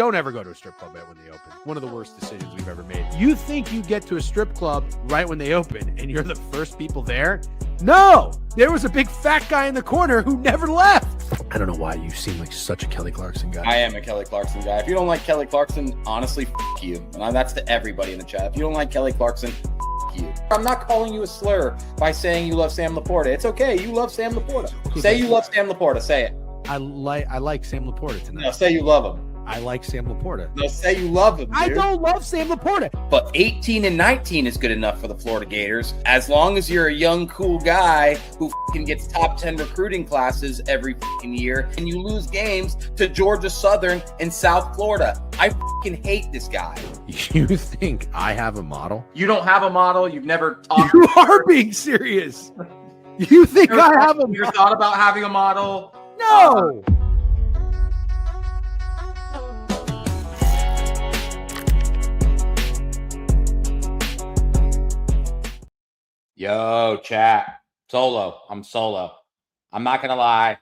don't ever go to a strip club right when they open. One of the worst decisions we've ever made. You think you get to a strip club right when they open and you're the first people there? No! There was a big fat guy in the corner who never left. I don't know why you seem like such a Kelly Clarkson guy. I am a Kelly Clarkson guy. If you don't like Kelly Clarkson, honestly, f*** you. And that's to everybody in the chat. If you don't like Kelly Clarkson, f*** you. I'm not calling you a slur by saying you love Sam Laporta. It's okay. You love Sam Laporta. Say you love Sam Laporta. Say it. I like Sam Laporta tonight. No, say you love him. I like Sam Laporta. No, say you love him, dude. I don't love Sam Laporta. But 18 and 19 is good enough for the Florida Gators. As long as you're a young, cool guy who gets top 10 recruiting classes every year and you lose games to Georgia Southern and South Florida. I hate this guy. You think I have a model? You don't have a model. You've never talked. You are being serious. You think I have a model? You thought about having a model? No. Yo, chat. Solo. I'm solo. I'm not going to lie.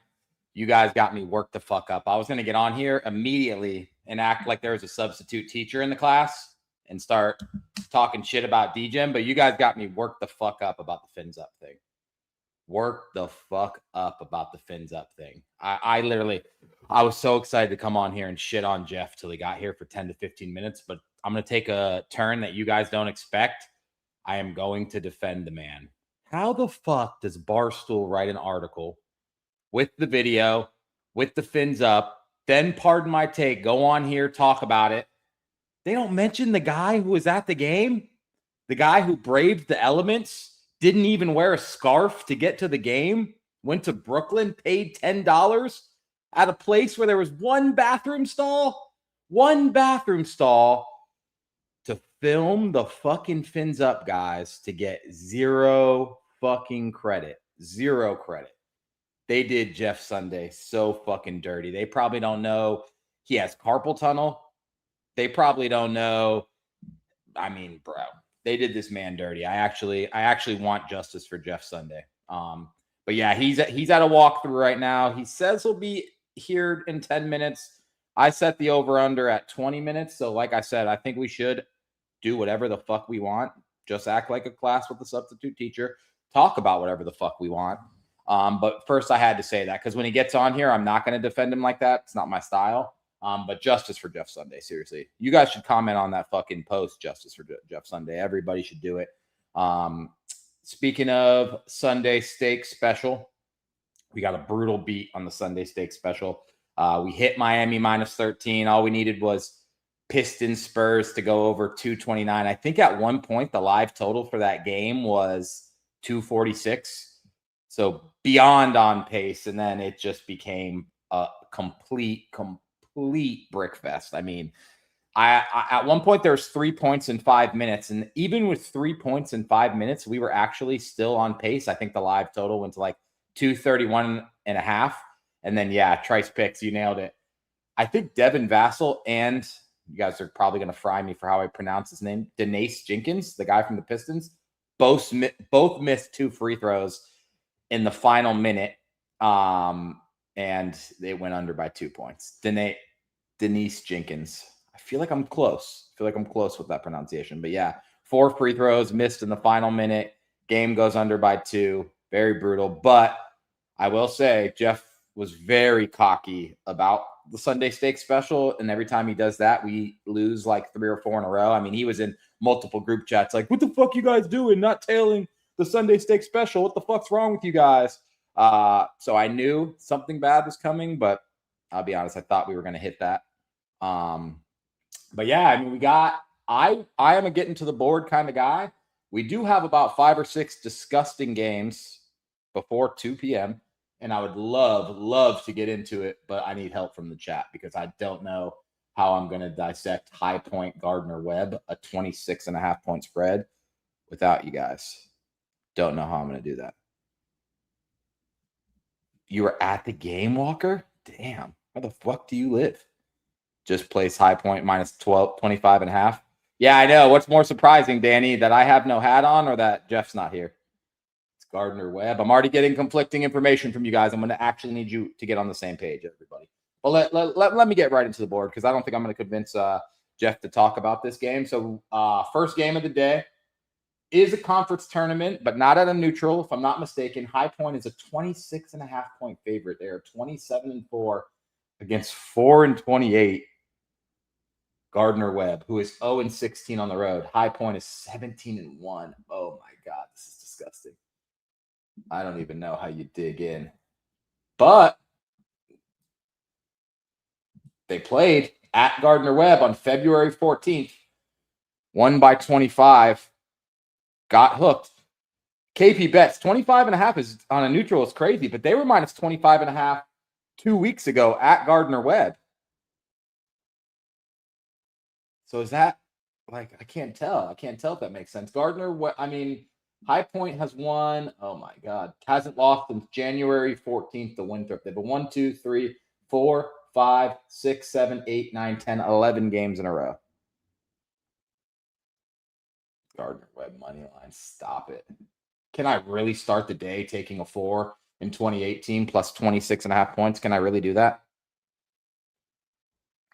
You guys got me worked the fuck up. I was going to get on here immediately and act like there was a substitute teacher in the class and start talking shit about Degen, but you guys got me worked the fuck up about the fins up thing. Work the fuck up about the fins up thing. I was so excited to come on here and shit on Jeff till he got here for 10 to 15 minutes, but I'm going to take a turn that you guys don't expect. I am going to defend the man. How the fuck does Barstool write an article with the video, with the fins up, then, pardon my take, go on here, talk about it? They don't mention the guy who was at the game, the guy who braved the elements, didn't even wear a scarf to get to the game, went to Brooklyn, paid $10 at a place where there was one bathroom stall to film the fucking fins up guys to get zero fucking credit. Zero credit. They did Jeff Sunday so fucking dirty. They probably don't know he has carpal tunnel. They probably don't know. I mean, bro, they did this man dirty. I actually want justice for Jeff Sunday. But yeah, he's at a walkthrough right now. He says he'll be here in 10 minutes. I set the over-under at 20 minutes. So like I said, I think we should do whatever the fuck we want. Just act like a class with a substitute teacher. Talk about whatever the fuck we want. But first I had to say that because when he gets on here, I'm not going to defend him like that. It's not my style. But justice for Jeff Sunday. Seriously. You guys should comment on that fucking post, justice for Jeff Sunday. Everybody should do it. Speaking of Sunday steak special, we got a brutal beat on the Sunday steak special. We hit Miami minus 13. All we needed was Pistons Spurs to go over 229. I think at one point the live total for that game was 246. So beyond on pace. And then it just became a complete brick fest. I mean, I at one point there was 3 points in 5 minutes. And even with 3 points in 5 minutes, we were actually still on pace. I think the live total went to like 231 and a half. And then, yeah, Trice Picks, you nailed it. I think Devin Vassell and you guys are probably going to fry me for how I pronounce his name, Denise Jenkins, the guy from the Pistons, both missed 2 free throws in the final minute, and they went under by 2 points. Denise Jenkins. I feel like I'm close. With that pronunciation. But, yeah, 4 free throws missed in the final minute. Game goes under by 2. Very brutal. But I will say Jeff was very cocky about the Sunday steak special. And every time he does that, we lose like 3 or 4 in a row. I mean, he was in multiple group chats like, what the fuck you guys doing? Not tailing the Sunday steak special. What the fuck's wrong with you guys? So I knew something bad was coming, but I'll be honest, I thought we were going to hit that. But yeah, I mean, I am a getting to the board kind of guy. We do have about 5 or 6 disgusting games before 2 p.m. And I would love to get into it, but I need help from the chat because I don't know how I'm going to dissect High Point Gardner Webb, a 26.5 point spread without you guys. Don't know how I'm going to do that. You were at the game, Walker? Damn. Where the fuck do you live? Just place High Point minus 25.5. Yeah, I know. What's more surprising, Danny, that I have no hat on or that Jeff's not here? Gardner Webb. I'm already getting conflicting information from you guys. I'm going to actually need you to get on the same page, everybody. Well, let me get right into the board because I don't think I'm going to convince Jeff to talk about this game. So first game of the day is a conference tournament, but not at a neutral, if I'm not mistaken. High Point is a 26.5-point favorite. They are 27-4 against 4-28 Gardner-Webb, who is 0-16 on the road. High Point is 17-1. Oh my God, this is disgusting. I don't even know how you dig in. But they played at Gardner-Webb on February 14th, won by 25, got hooked. KP bets 25.5 is on a neutral is crazy, but they were minus 25.5 2 weeks ago at Gardner-Webb. So is that like, I can't tell. I can't tell if that makes sense. High Point has won. Oh my God. Hasn't lost since January 14th to Winthrop. They've won 2, 3, 4, 5, 6, 7, 8, 9, 10, 11 games in a row. Gardner-Webb money line. Stop it. Can I really start the day taking a 4 in 2018 plus 26.5 points? Can I really do that?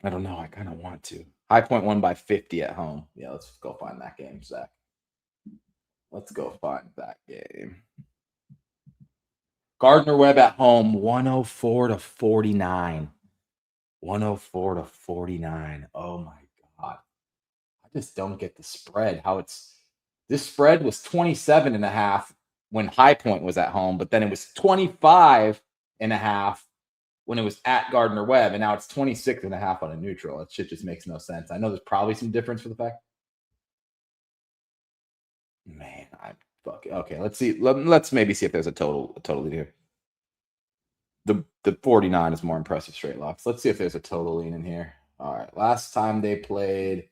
I don't know. I kind of want to. High Point won by 50 at home. Yeah, let's go find that game, Zach. Let's go find that game. Gardner-Webb at home, 104-49. 104-49. Oh my God. I just don't get the spread. This spread was 27.5 when High Point was at home, but then it was 25.5 when it was at Gardner-Webb, and now it's 26.5 on a neutral. That shit just makes no sense. I know there's probably some difference for the fact. Man, okay. Let's see. Let's maybe see if there's a total lead here. The 49 is more impressive straight locks. Let's see if there's a total lean in here. All right. Last time they played,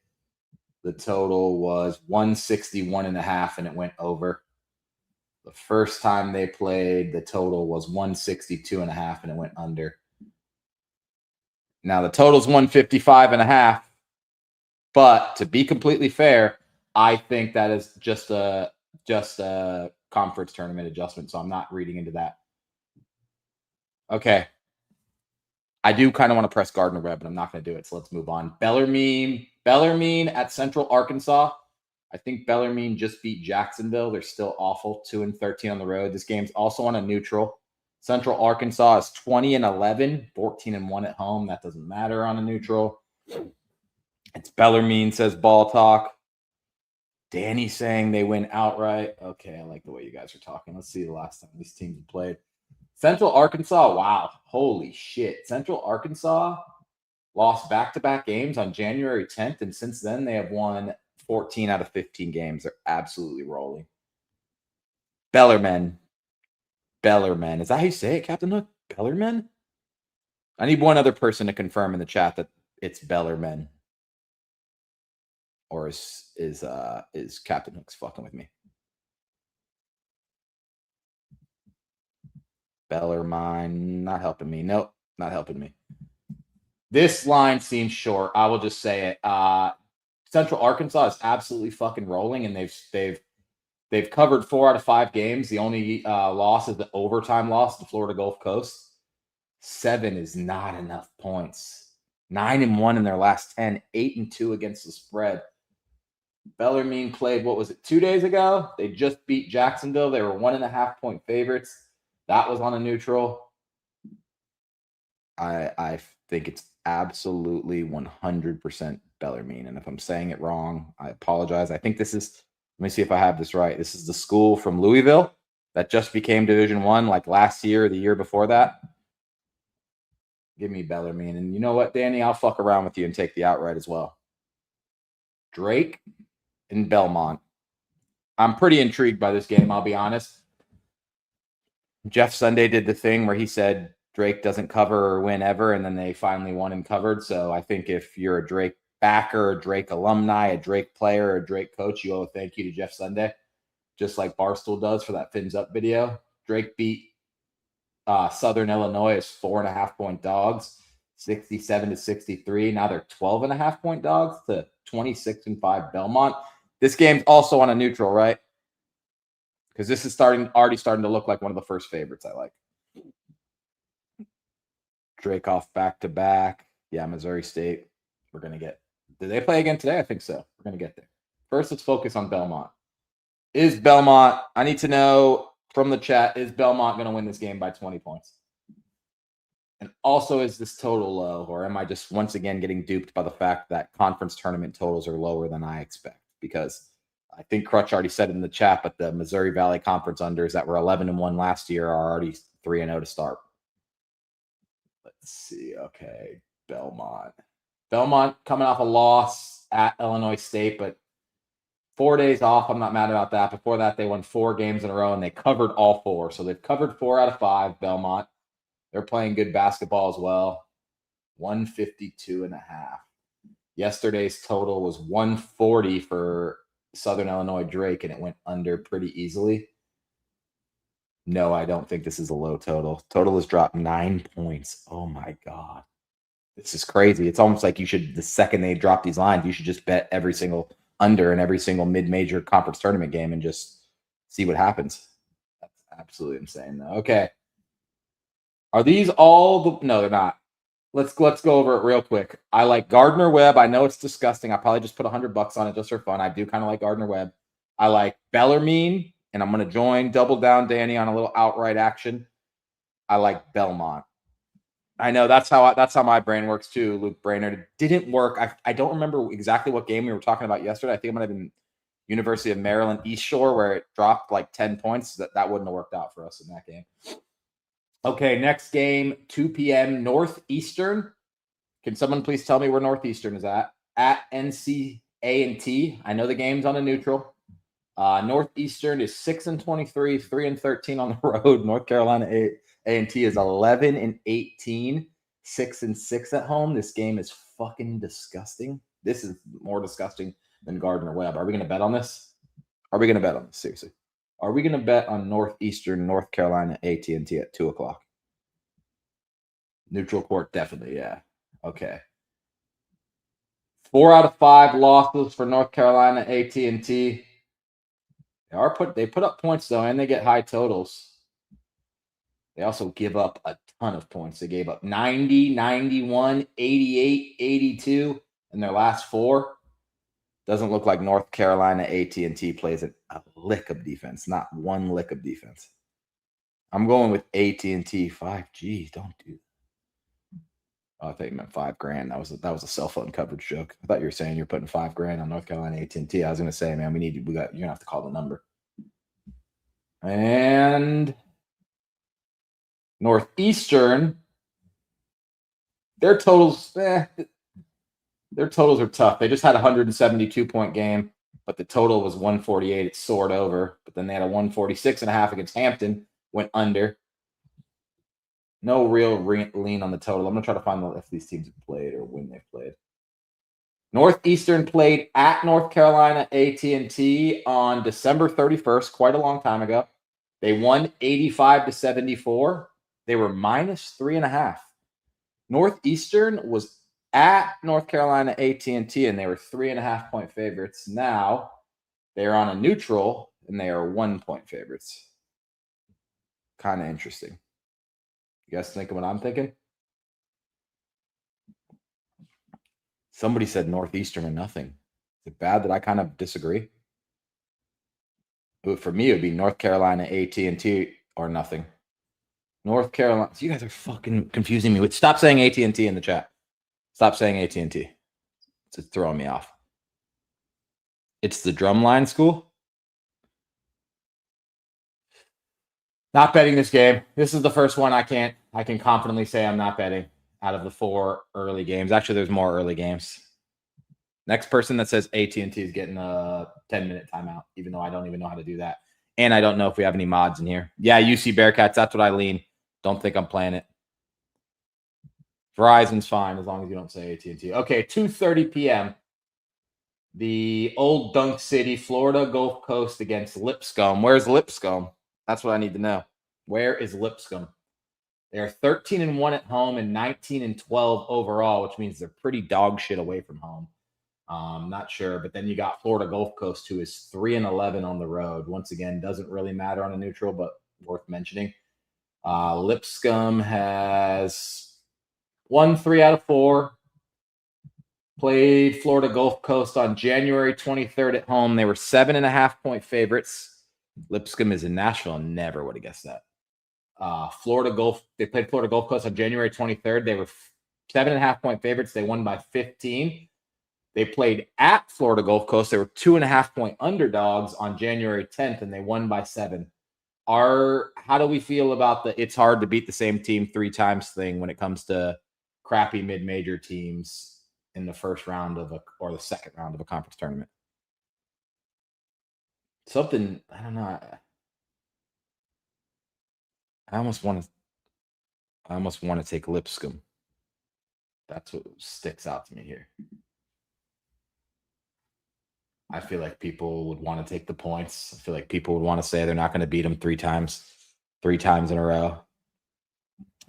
the total was 161.5, and it went over. The first time they played, the total was 162.5, and it went under. Now the total's 155.5, but to be completely fair, I think that is just a conference tournament adjustment, so I'm not reading into that. Okay. I do kind of want to press Gardner-Webb, but I'm not going to do it, so let's move on. Bellarmine at Central Arkansas. I think Bellarmine just beat Jacksonville. They're still awful, 2-13 on the road. This game's also on a neutral. Central Arkansas is 20-11, 14-1 at home. That doesn't matter on a neutral. It's Bellarmine, says Ball Talk. Danny saying they win outright. Okay, I like the way you guys are talking. Let's see the last time these teams have played. Central Arkansas, wow. Holy shit. Central Arkansas lost back-to-back games on January 10th, and since then they have won 14 out of 15 games. They're absolutely rolling. Bellarmine. Is that how you say it, Captain Hook? Bellarmine? I need one other person to confirm in the chat that it's Bellarmine. Or is Captain Hook's fucking with me? Bellarmine, not helping me. Nope, not helping me. This line seems short. I will just say it. Central Arkansas is absolutely fucking rolling, and they've covered 4 out of 5 games. The only loss is the overtime loss to Florida Gulf Coast. 7 is not enough points. 9-1 in their last 10. 8-2 against the spread. Bellarmine played, 2 days ago? They just beat Jacksonville. They were 1.5-point favorites. That was on a neutral. I think it's absolutely 100% Bellarmine. And if I'm saying it wrong, I apologize. I think this is, let me see if I have this right. This is the school from Louisville that just became Division I like last year or the year before that. Give me Bellarmine. And you know what, Danny? I'll fuck around with you and take the outright as well. Drake and Belmont. I'm pretty intrigued by this game, I'll be honest. Jeff Sunday did the thing where he said Drake doesn't cover or win ever, and then they finally won and covered. So I think if you're a Drake backer, a Drake alumni, a Drake player, or a Drake coach, you owe a thank you to Jeff Sunday, just like Barstool does for that Fins Up video. Drake beat Southern Illinois as 4.5-point dogs, 67-63. Now they're 12.5-point dogs to 26-5 Belmont. This game's also on a neutral, right? Because this is already starting to look like one of the first favorites I like. Drake off back-to-back. Yeah, Missouri State. We're going to get. Did they play again today? I think so. We're going to get there. First, let's focus on Belmont. Is Belmont, I need to know from the chat, is Belmont going to win this game by 20 points? And also, is this total low, or am I just once again getting duped by the fact that conference tournament totals are lower than I expect? Because I think Crutch already said in the chat, but the Missouri Valley Conference unders that were 11-1 last year are already 3-0 to start. Let's see. Okay, Belmont. Belmont coming off a loss at Illinois State, but 4 days off. I'm not mad about that. Before that, they won 4 games in a row, and they covered all 4. So they've covered 4 out of 5, Belmont. They're playing good basketball as well. 152.5. Yesterday's total was 140 for Southern Illinois Drake, and it went under pretty easily. No, I don't think this is a low total. Total has dropped 9 points. Oh, my God. This is crazy. It's almost like you should, the second they drop these lines, you should just bet every single under in every single mid-major conference tournament game and just see what happens. That's absolutely insane, though. Okay. Are these all the – no, they're not. Let's go over it real quick. I like Gardner Webb. I know it's disgusting. I probably just put $100 on it just for fun. I do kind of like Gardner Webb. I like Bellarmine, and I'm going to double down, Danny, on a little outright action. I like Belmont. I know that's how my brain works too, Luke Brainerd. It didn't work. I don't remember exactly what game we were talking about yesterday. I think it might have been University of Maryland East Shore where it dropped like 10 points. That wouldn't have worked out for us in that game. Okay, next game, 2 p.m. Northeastern. Can someone please tell me where Northeastern is at? At NC-A&T. I know the game's on a neutral. Northeastern is 6-23, 3-13 on the road. North Carolina A&T is 11-18, 6-6 at home. This game is fucking disgusting. This is more disgusting than Gardner Webb. Are we going to bet on this? Are we going to bet on this? Seriously. Are we going to bet on Northeastern, North Carolina, AT&T at 2 o'clock? Neutral court, definitely, yeah. Okay. 4 out of 5 losses for North Carolina, AT&T. They put up points, though, and they get high totals. They also give up a ton of points. They gave up 90, 91, 88, 82 in their last 4. Doesn't look like North Carolina AT&T plays a lick of defense, not one lick of defense. I'm going with AT&T 5G. Don't do that. Oh, I thought you meant $5,000. That was a cell phone coverage joke. I thought you were saying you're putting $5,000 on North Carolina AT&T. I was going to say, man, you're gonna have to call the number. And Northeastern, their totals are tough. They just had a 172-point game, but the total was 148. It soared over, but then they had a 146.5 against Hampton, went under. No real lean on the total. I'm going to try to find if these teams have played or when they've played. Northeastern played at North Carolina AT&T on December 31st, quite a long time ago. They won 85-74. They were minus 3.5. Northeastern was at North Carolina AT&T, and they were 3.5-point favorites. Now they're on a neutral, and they are 1-point favorites. Kind of interesting. You guys thinking what I'm thinking? Somebody said Northeastern or nothing. Is it bad that I kind of disagree? But for me, it would be North Carolina AT&T or nothing. North Carolina. You guys are fucking confusing me. Stop saying AT&T in the chat. Stop saying AT&T. It's throwing me off. It's the Drumline School. Not betting this game. This is the first one I can confidently say I'm not betting out of the 4 early games. Actually, there's more early games. Next person that says AT&T is getting a 10-minute timeout, even though I don't even know how to do that. And I don't know if we have any mods in here. Yeah, UC Bearcats, that's what I lean. Don't think I'm playing it. Verizon's fine as long as you don't say AT&T. Okay, 2:30 p.m. The old Dunk City, Florida Gulf Coast against Lipscomb. Where's Lipscomb? That's what I need to know. Where is Lipscomb? They're 13-1 at home and 19-12 overall, which means they're pretty dog shit away from home. Not sure. But then you got Florida Gulf Coast, who is 3-11 on the road. Once again, doesn't really matter on a neutral, but worth mentioning. Lipscomb has Won 3 out of 4. Played Florida Gulf Coast on January 23rd at home. They were 7.5-point favorites. Lipscomb is in Nashville. Never would have guessed that. They played Florida Gulf Coast on January 23rd. They were 7.5-point favorites. They won by 15. They played at Florida Gulf Coast. They were 2.5-point underdogs on January 10th, and they won by 7. How do we feel about the it's hard to beat the same team 3 times thing when it comes to crappy mid-major teams in the first round or the second round of a conference tournament? Something, I don't know. I almost want to take Lipscomb. That's what sticks out to me here. I feel like people would want to take the points. I feel like people would want to say they're not going to beat them 3 times in a row.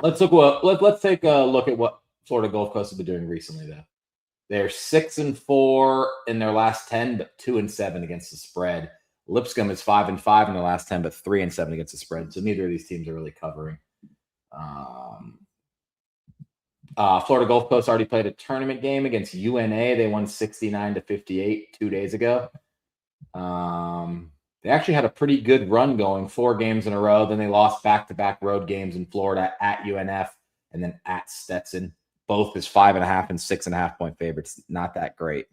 Let's take a look at what Florida Gulf Coast have been doing recently, though. They're 6-4 in their last 10, but 2-7 against the spread. Lipscomb is 5-5 in their last 10, but 3-7 against the spread. So neither of these teams are really covering. Florida Gulf Coast already played a tournament game against UNA. They won 69-58 2 days ago. They actually had a pretty good run going, 4 games in a row. Then they lost back-to-back road games in Florida at UNF and then at Stetson. Both is 5.5 and 6.5-point favorites. Not that great.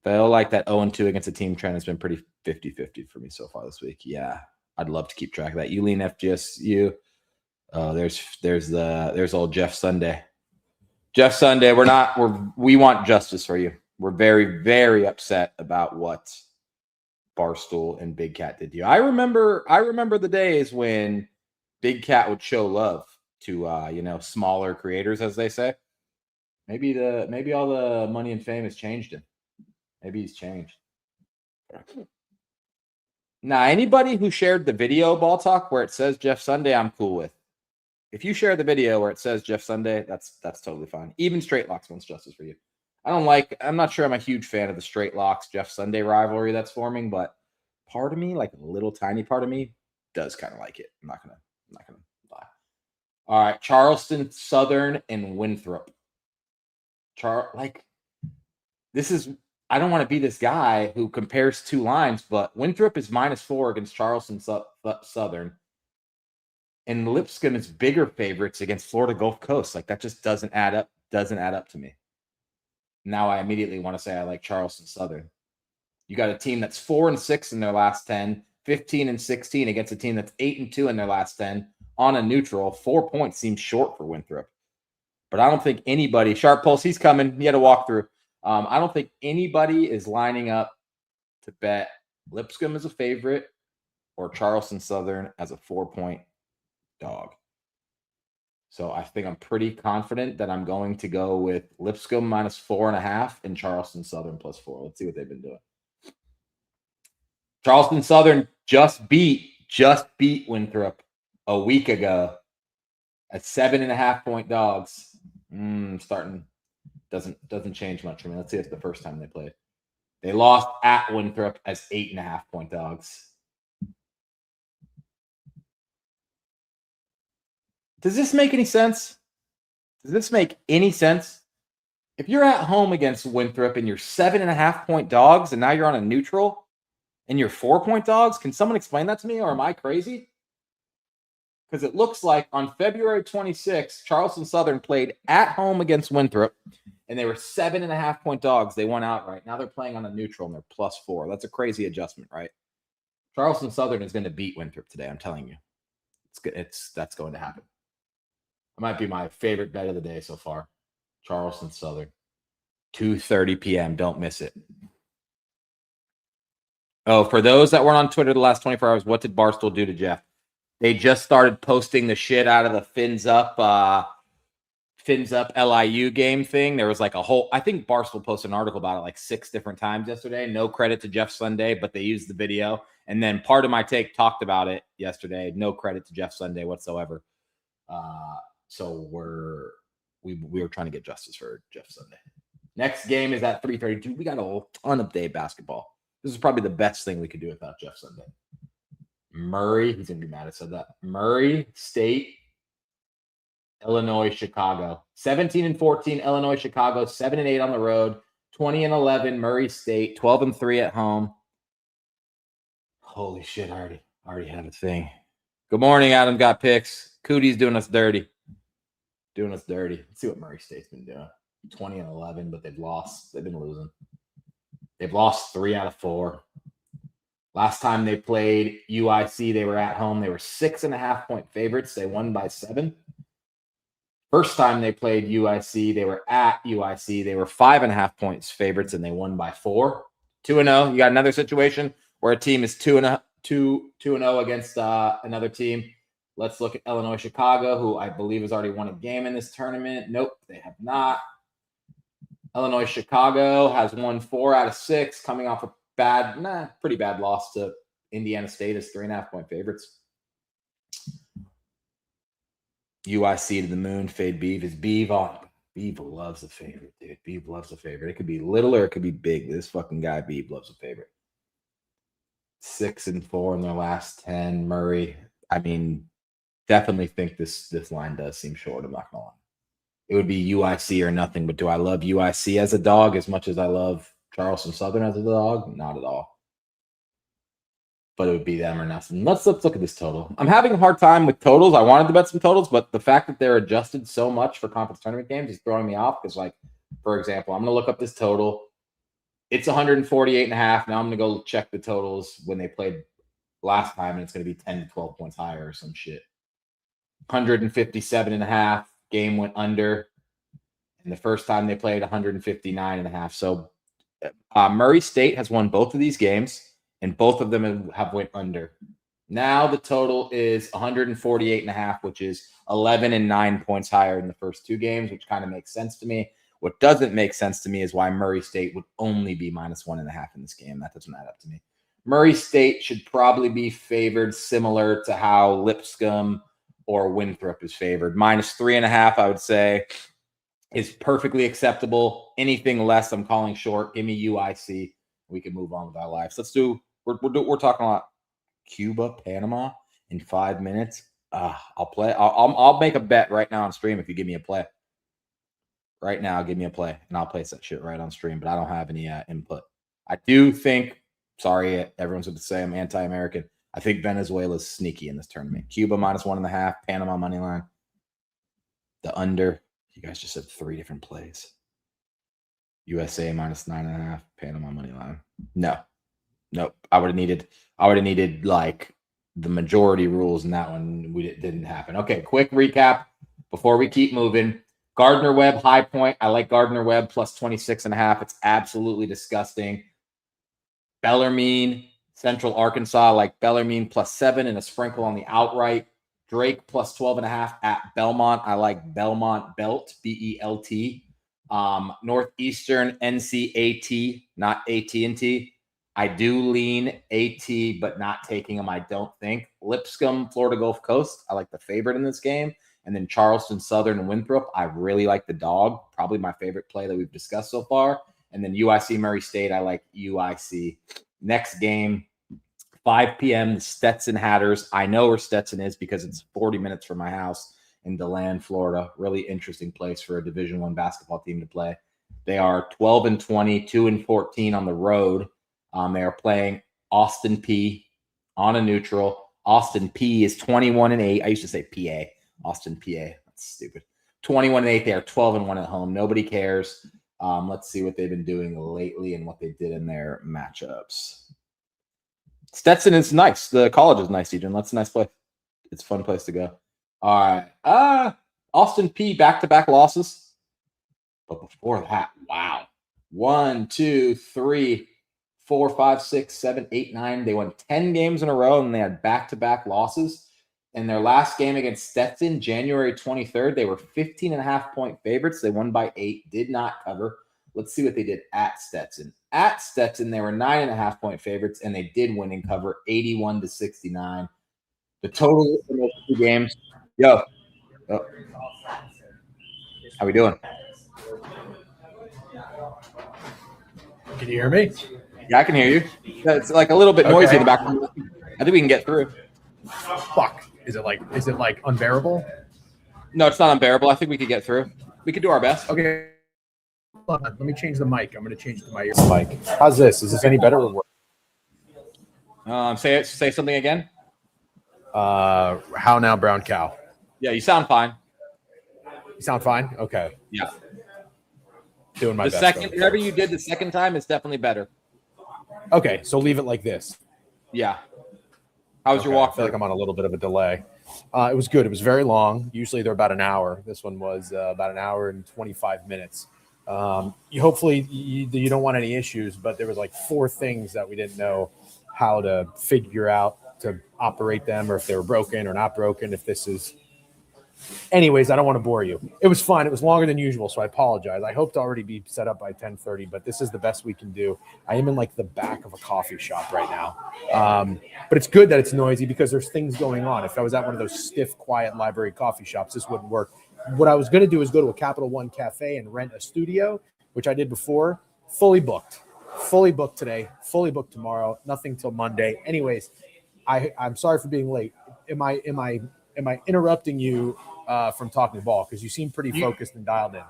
Feel like that 0-2 against a team trend has been pretty 50-50 for me so far this week. Yeah, I'd love to keep track of that. You lean FGSU. There's old Jeff Sunday. Jeff Sunday, we want justice for you. We're very, very upset about what Barstool and Big Cat did to you. I remember the days when Big Cat would show love to smaller creators, as they say. Maybe all the money and fame has changed him. Maybe he's changed. Now, anybody who shared the video Ball Talk where it says Jeff Sunday, I'm cool with. If you share the video where it says Jeff Sunday, that's totally fine. Even Straight Locks wants justice for you. I'm not sure I'm a huge fan of the Straight Locks Jeff Sunday rivalry that's forming, but part of me, like a little tiny part of me, does kind of like it. I'm not gonna lie. All right, Charleston, Southern, and Winthrop. I don't want to be this guy who compares 2 lines, but Winthrop is -4 against Charleston Southern. And Lipscomb is bigger favorites against Florida Gulf Coast. Like, that just doesn't add up to me. Now I immediately want to say I like Charleston Southern. You got a team that's 4-6 in their last 10, 15-16 against a team that's 8-2 in their last 10 on a neutral. 4 points seems short for Winthrop. But I don't think anybody, Sharp Pulse, he's coming. He had a walkthrough. I don't think anybody is lining up to bet Lipscomb as a favorite or Charleston Southern as a 4-point dog. So I think I'm pretty confident that I'm going to go with Lipscomb -4.5 and Charleston Southern +4. Let's see what they've been doing. Charleston Southern just beat Winthrop a week ago at 7.5-point dogs. Starting doesn't change much for me. Let's see if it's the first time they played. They lost at Winthrop as 8.5-point dogs. Does this make any sense? If you're at home against Winthrop and you're 7.5-point dogs and now you're on a neutral and you're 4-point dogs, can someone explain that to me, or am I crazy? Because it looks like on February 26th, Charleston Southern played at home against Winthrop and they were 7.5-point dogs. They won outright. Now they're playing on a neutral and they're +4. That's a crazy adjustment, right? Charleston Southern is going to beat Winthrop today. I'm telling you. That's going to happen. It might be my favorite bet of the day so far. Charleston Southern. 2:30 p.m. Don't miss it. Oh, for those that weren't on Twitter the last 24 hours, what did Barstool do to Jeff? They just started posting the shit out of the Fins Up LIU game thing. There was like I think Barstool posted an article about it like 6 different times yesterday. No credit to Jeff Sunday, but they used the video. And then part of my take talked about it yesterday. No credit to Jeff Sunday whatsoever. So we were trying to get justice for Jeff Sunday. Next game is at 3:30. Dude, we got a ton of day basketball. This is probably the best thing we could do without Jeff Sunday. Murray, he's going to be mad I said that. Murray State Illinois, Chicago. 17-14, Illinois, Chicago. 7-8 on the road. 20-11, Murray State. 12-3 at home. Holy shit, I already have a thing. Good morning, Adam. Got picks. Cootie's doing us dirty. Let's see what Murray State's been doing. 20-11, but they've lost. They've been losing. They've lost 3 out of 4. Last time they played UIC, they were at home. They were 6.5-point favorites. They won by 7. First time they played UIC, they were at UIC. They were 5.5 points favorites, and they won by 4. 2-0. You got another situation where a team is 2-0 against another team. Let's look at Illinois, Chicago, who I believe has already won a game in this tournament. Nope, they have not. Illinois, Chicago has won 4 out of 6, coming off a pretty bad loss to Indiana State as 3.5-point favorites. UIC to the moon, fade Biev. Is Biev on? Biev loves a favorite, dude. Biev loves a favorite. It could be little or it could be big. This fucking guy, Biev, loves a favorite. 6-4 in their last 10. Murray. I mean, definitely think this line does seem short. I'm not gonna lie. It would be UIC or nothing. But do I love UIC as a dog as much as I love Charleston Southern as a dog? Not at all. But it would be them or nothing. Let's look at this total. I'm having a hard time with totals. I wanted to bet some totals, but the fact that they're adjusted so much for conference tournament games is throwing me off. Because, like, for example, I'm going to look up this total. It's 148.5. Now I'm going to go check the totals when they played last time, and it's going to be 10 to 12 points higher or some shit. 157.5. Game went under. And the first time they played, 159.5. So Murray State has won both of these games, and both of them have went under. Now the total is 148.5, which is 11 and 9 points higher in the first 2 games, which kind of makes sense to me. What doesn't make sense to me is why Murray State would only be -1.5 in this game. That doesn't add up to me. Murray State should probably be favored similar to how Lipscomb or Winthrop is favored. -3.5, I would say, is perfectly acceptable. Anything less, I'm calling short. Give me UIC. We can move on with our lives. Let's do. We're talking about Cuba, Panama in 5 minutes. I'll play. I'll make a bet right now on stream if you give me a play. Right now, give me a play, and I'll place that shit right on stream. But I don't have any input. I do think. Sorry, everyone's going to say I'm anti-American. I think Venezuela's sneaky in this tournament. Cuba -1.5. Panama money line. The under. You guys just said 3 different plays. USA -9.5. Panama money line. No. Nope. I would have needed like the majority rules in that one. It didn't happen. Okay, quick recap before we keep moving. Gardner Webb high point. I like Gardner Webb +26.5. It's absolutely disgusting. Bellarmine, Central Arkansas, I like Bellarmine +7 and a sprinkle on the outright. Drake +12.5 at Belmont. I like Belmont Belt, BELT. Northeastern NCAT, not AT&T. I do lean AT, but not taking them, I don't think. Lipscomb, Florida Gulf Coast. I like the favorite in this game. And then Charleston Southern and Winthrop. I really like the dog. Probably my favorite play that we've discussed so far. And then UIC Murray State. I like UIC. Next game, 5 p.m. Stetson Hatters. I know where Stetson is because it's 40 minutes from my house in DeLand, Florida. Really interesting place for a Division I basketball team to play. They are 12-20, 2-14 on the road. They are playing Austin P on a neutral. Austin P is 21-8. I used to say PA. Austin PA. That's stupid. 21-8. They are 12-1 at home. Nobody cares. Let's see what they've been doing lately and what they did in their matchups. Stetson is nice. The college is nice, Eden. That's a nice place. It's a fun place to go. All right. Austin P back-to-back losses. But before that, wow. 1, 2, 3, 4, 5, 6, 7, 8, 9. They won 10 games in a row, and they had back-to-back losses. In their last game against Stetson, January 23rd, they were 15.5-point favorites. They won by 8, did not cover. Let's see what they did at Stetson. At Stetson, they were 9.5-point favorites, and they did win and cover 81-69. The total in those 2 games. Yo. Oh. How we doing? Can you hear me? Yeah, I can hear you. It's like a little bit noisy in the background. I think we can get through. Fuck. Is it like unbearable? No, it's not unbearable. I think we could get through. We could do our best. Okay. Hold on. Let me change the mic. I'm going to change to my ear mic. How's this? Is this any better or worse? Say something again. How now, brown cow? Yeah, you sound fine. You sound fine? Okay. Yeah. Doing my best. Whatever you did the second time is definitely better. Okay, so leave it like this. Yeah. How was your walk? I feel like I'm on a little bit of a delay. It was good. It was very long. Usually they're about an hour. This one was about an hour and 25 minutes. Hopefully you don't want any issues, but there was like 4 things that we didn't know how to figure out to operate them, or if they were broken or not broken, if this is... Anyways, I don't want to bore you. It was fun. It was longer than usual, so I apologize. I hope to already be set up by 10:30, but this is the best we can do. I am in like the back of a coffee shop right now. But it's good that it's noisy because there's things going on. If I was at one of those stiff, quiet library coffee shops, this wouldn't work. What I was going to do is go to a Capital One cafe and rent a studio, which I did before. Fully booked today, fully booked tomorrow, nothing till Monday. Anyways, I'm sorry for being late. Am I interrupting you from talking ball? Because you seem pretty focused and dialed in.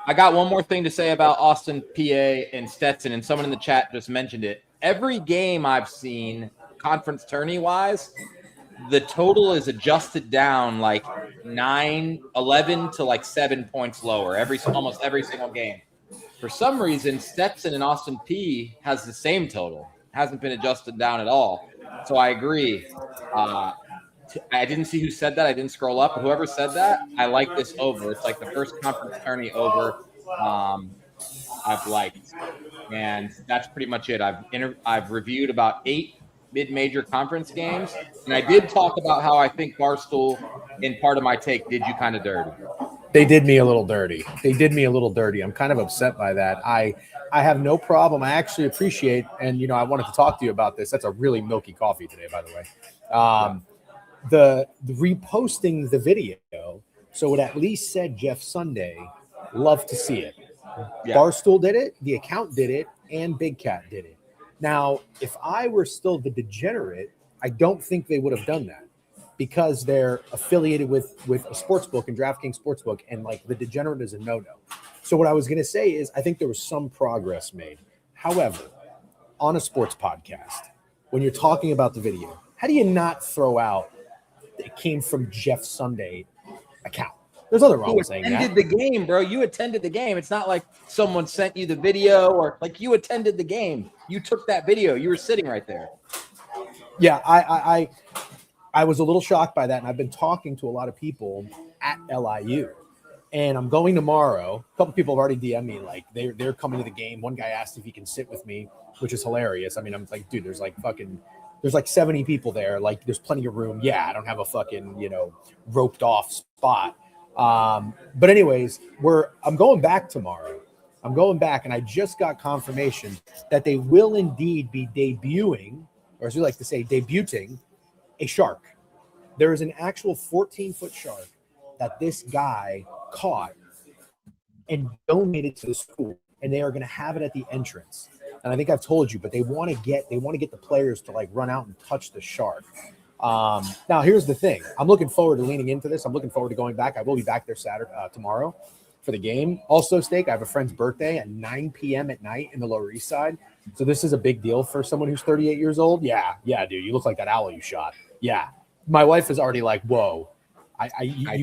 I got one more thing to say about Austin, PA, and Stetson, and someone in the chat just mentioned it. Every game I've seen, conference tourney-wise, the total is adjusted down like 11 to like 7 points lower almost every single game. For some reason, Stetson and Austin P has the same total. Hasn't been adjusted down at all. So I agree. I didn't see who said that. I didn't scroll up. But whoever said that, I like this over. It's like the first conference tourney over I've liked. And that's pretty much it. I've reviewed about 8 mid-major conference games. And I did talk about how I think Barstool, in part of my take, did you kind of dirty. They did me a little dirty. I'm kind of upset by that. I have no problem. I actually appreciate, and I wanted to talk to you about this. That's a really milky coffee today, by the way. The reposting the video, so it at least said Jeff Sunday. Love to see it. Yeah. Barstool did it, the account did it, and Big Cat did it. Now, if I were still the degenerate, I don't think they would have done that, because they're affiliated with a sports book and DraftKings Sportsbook, and like the degenerate is a no-no. So what I was going to say is I think there was some progress made. However, on a sports podcast, when you're talking about the video, how do you not throw out it came from Jeff Sunday account? There's nothing wrong with saying that. You attended the game, bro. You attended the game. It's not like someone sent you the video, or like you attended the game. You took that video. You were sitting right there. Yeah, I was a little shocked by that, and I've been talking to a lot of people at LIU, and I'm going tomorrow. A couple people have already DM'd me, like they're coming to the game. One guy asked if he can sit with me, which is hilarious. I mean, I'm like, dude, there's like 70 people there. Like, there's plenty of room. Yeah, I don't have a fucking, roped off spot. But anyways, I'm going back tomorrow. I'm going back, and I just got confirmation that they will indeed be debuting, or as we like to say, debuting, a shark. There is an actual 14-foot shark that this guy caught and donated to the school, and they are going to have it at the entrance. And I think I've told you, but they want to get the players to like run out and touch the shark. Now here's the thing. I'm looking forward to leaning into this. I'm looking forward to going back. I will be back there tomorrow for the game. Also, Steak, I have a friend's birthday at 9 p.m. at night in the Lower East Side. So this is a big deal for someone who's 38 years old. Yeah, dude, you look like that owl you shot. Yeah. My wife is already like, whoa. I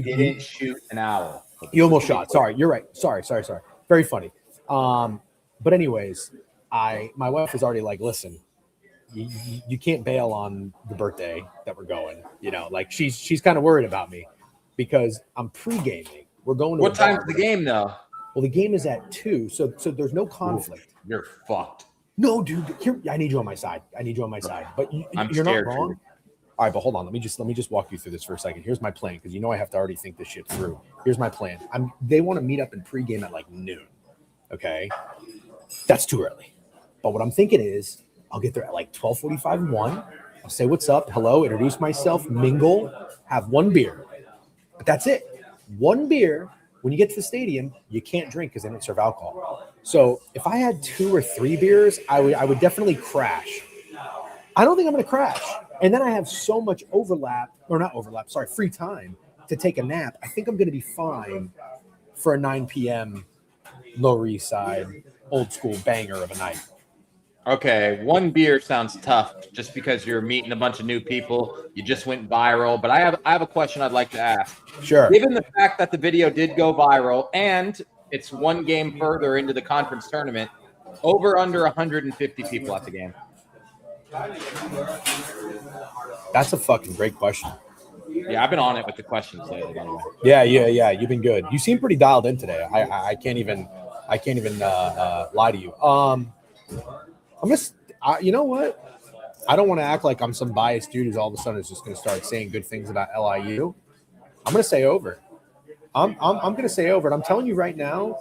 didn't shoot an owl. You almost shot. Sorry, you're right. Sorry. Very funny. But anyways, my wife is already like, listen, you can't bail on the birthday that we're going. Like she's kind of worried about me because I'm pre-gaming. We're going to what time's the game though? Well, the game is at 2, so there's no conflict. Ooh, you're fucked. No, dude. Here, I need you on my side. But you're not wrong. All right, but hold on. Let me just walk you through this for a second. Here's my plan, because I have to already think this shit through. Here's my plan. They want to meet up in pregame at like noon. Okay, that's too early. But what I'm thinking is I'll get there at like 12:45 and 1. I'll say what's up, hello, introduce myself, mingle, have one beer. But that's it. One beer. When you get to the stadium, you can't drink because they don't serve alcohol. So if I had 2 or 3 beers, I would definitely crash. I don't think I'm going to crash. And then I have so much free time to take a nap, I think I'm going to be fine for a 9 p.m. Lower East Side old school banger of a night. Okay, one beer sounds tough just because you're meeting a bunch of new people. You just went viral, but I have a question I'd like to ask. Sure. Given the fact that the video did go viral and it's one game further into the conference tournament, over under 150 people at the game. That's a fucking great question. Yeah, I've been on it with the questions lately, by the way. Yeah. You've been good. You seem pretty dialed in today. I can't even lie to you. You know what? I don't want to act like I'm some biased dude who's all of a sudden is just going to start saying good things about LIU. I'm going to say over. I'm going to say over. And I'm telling you right now.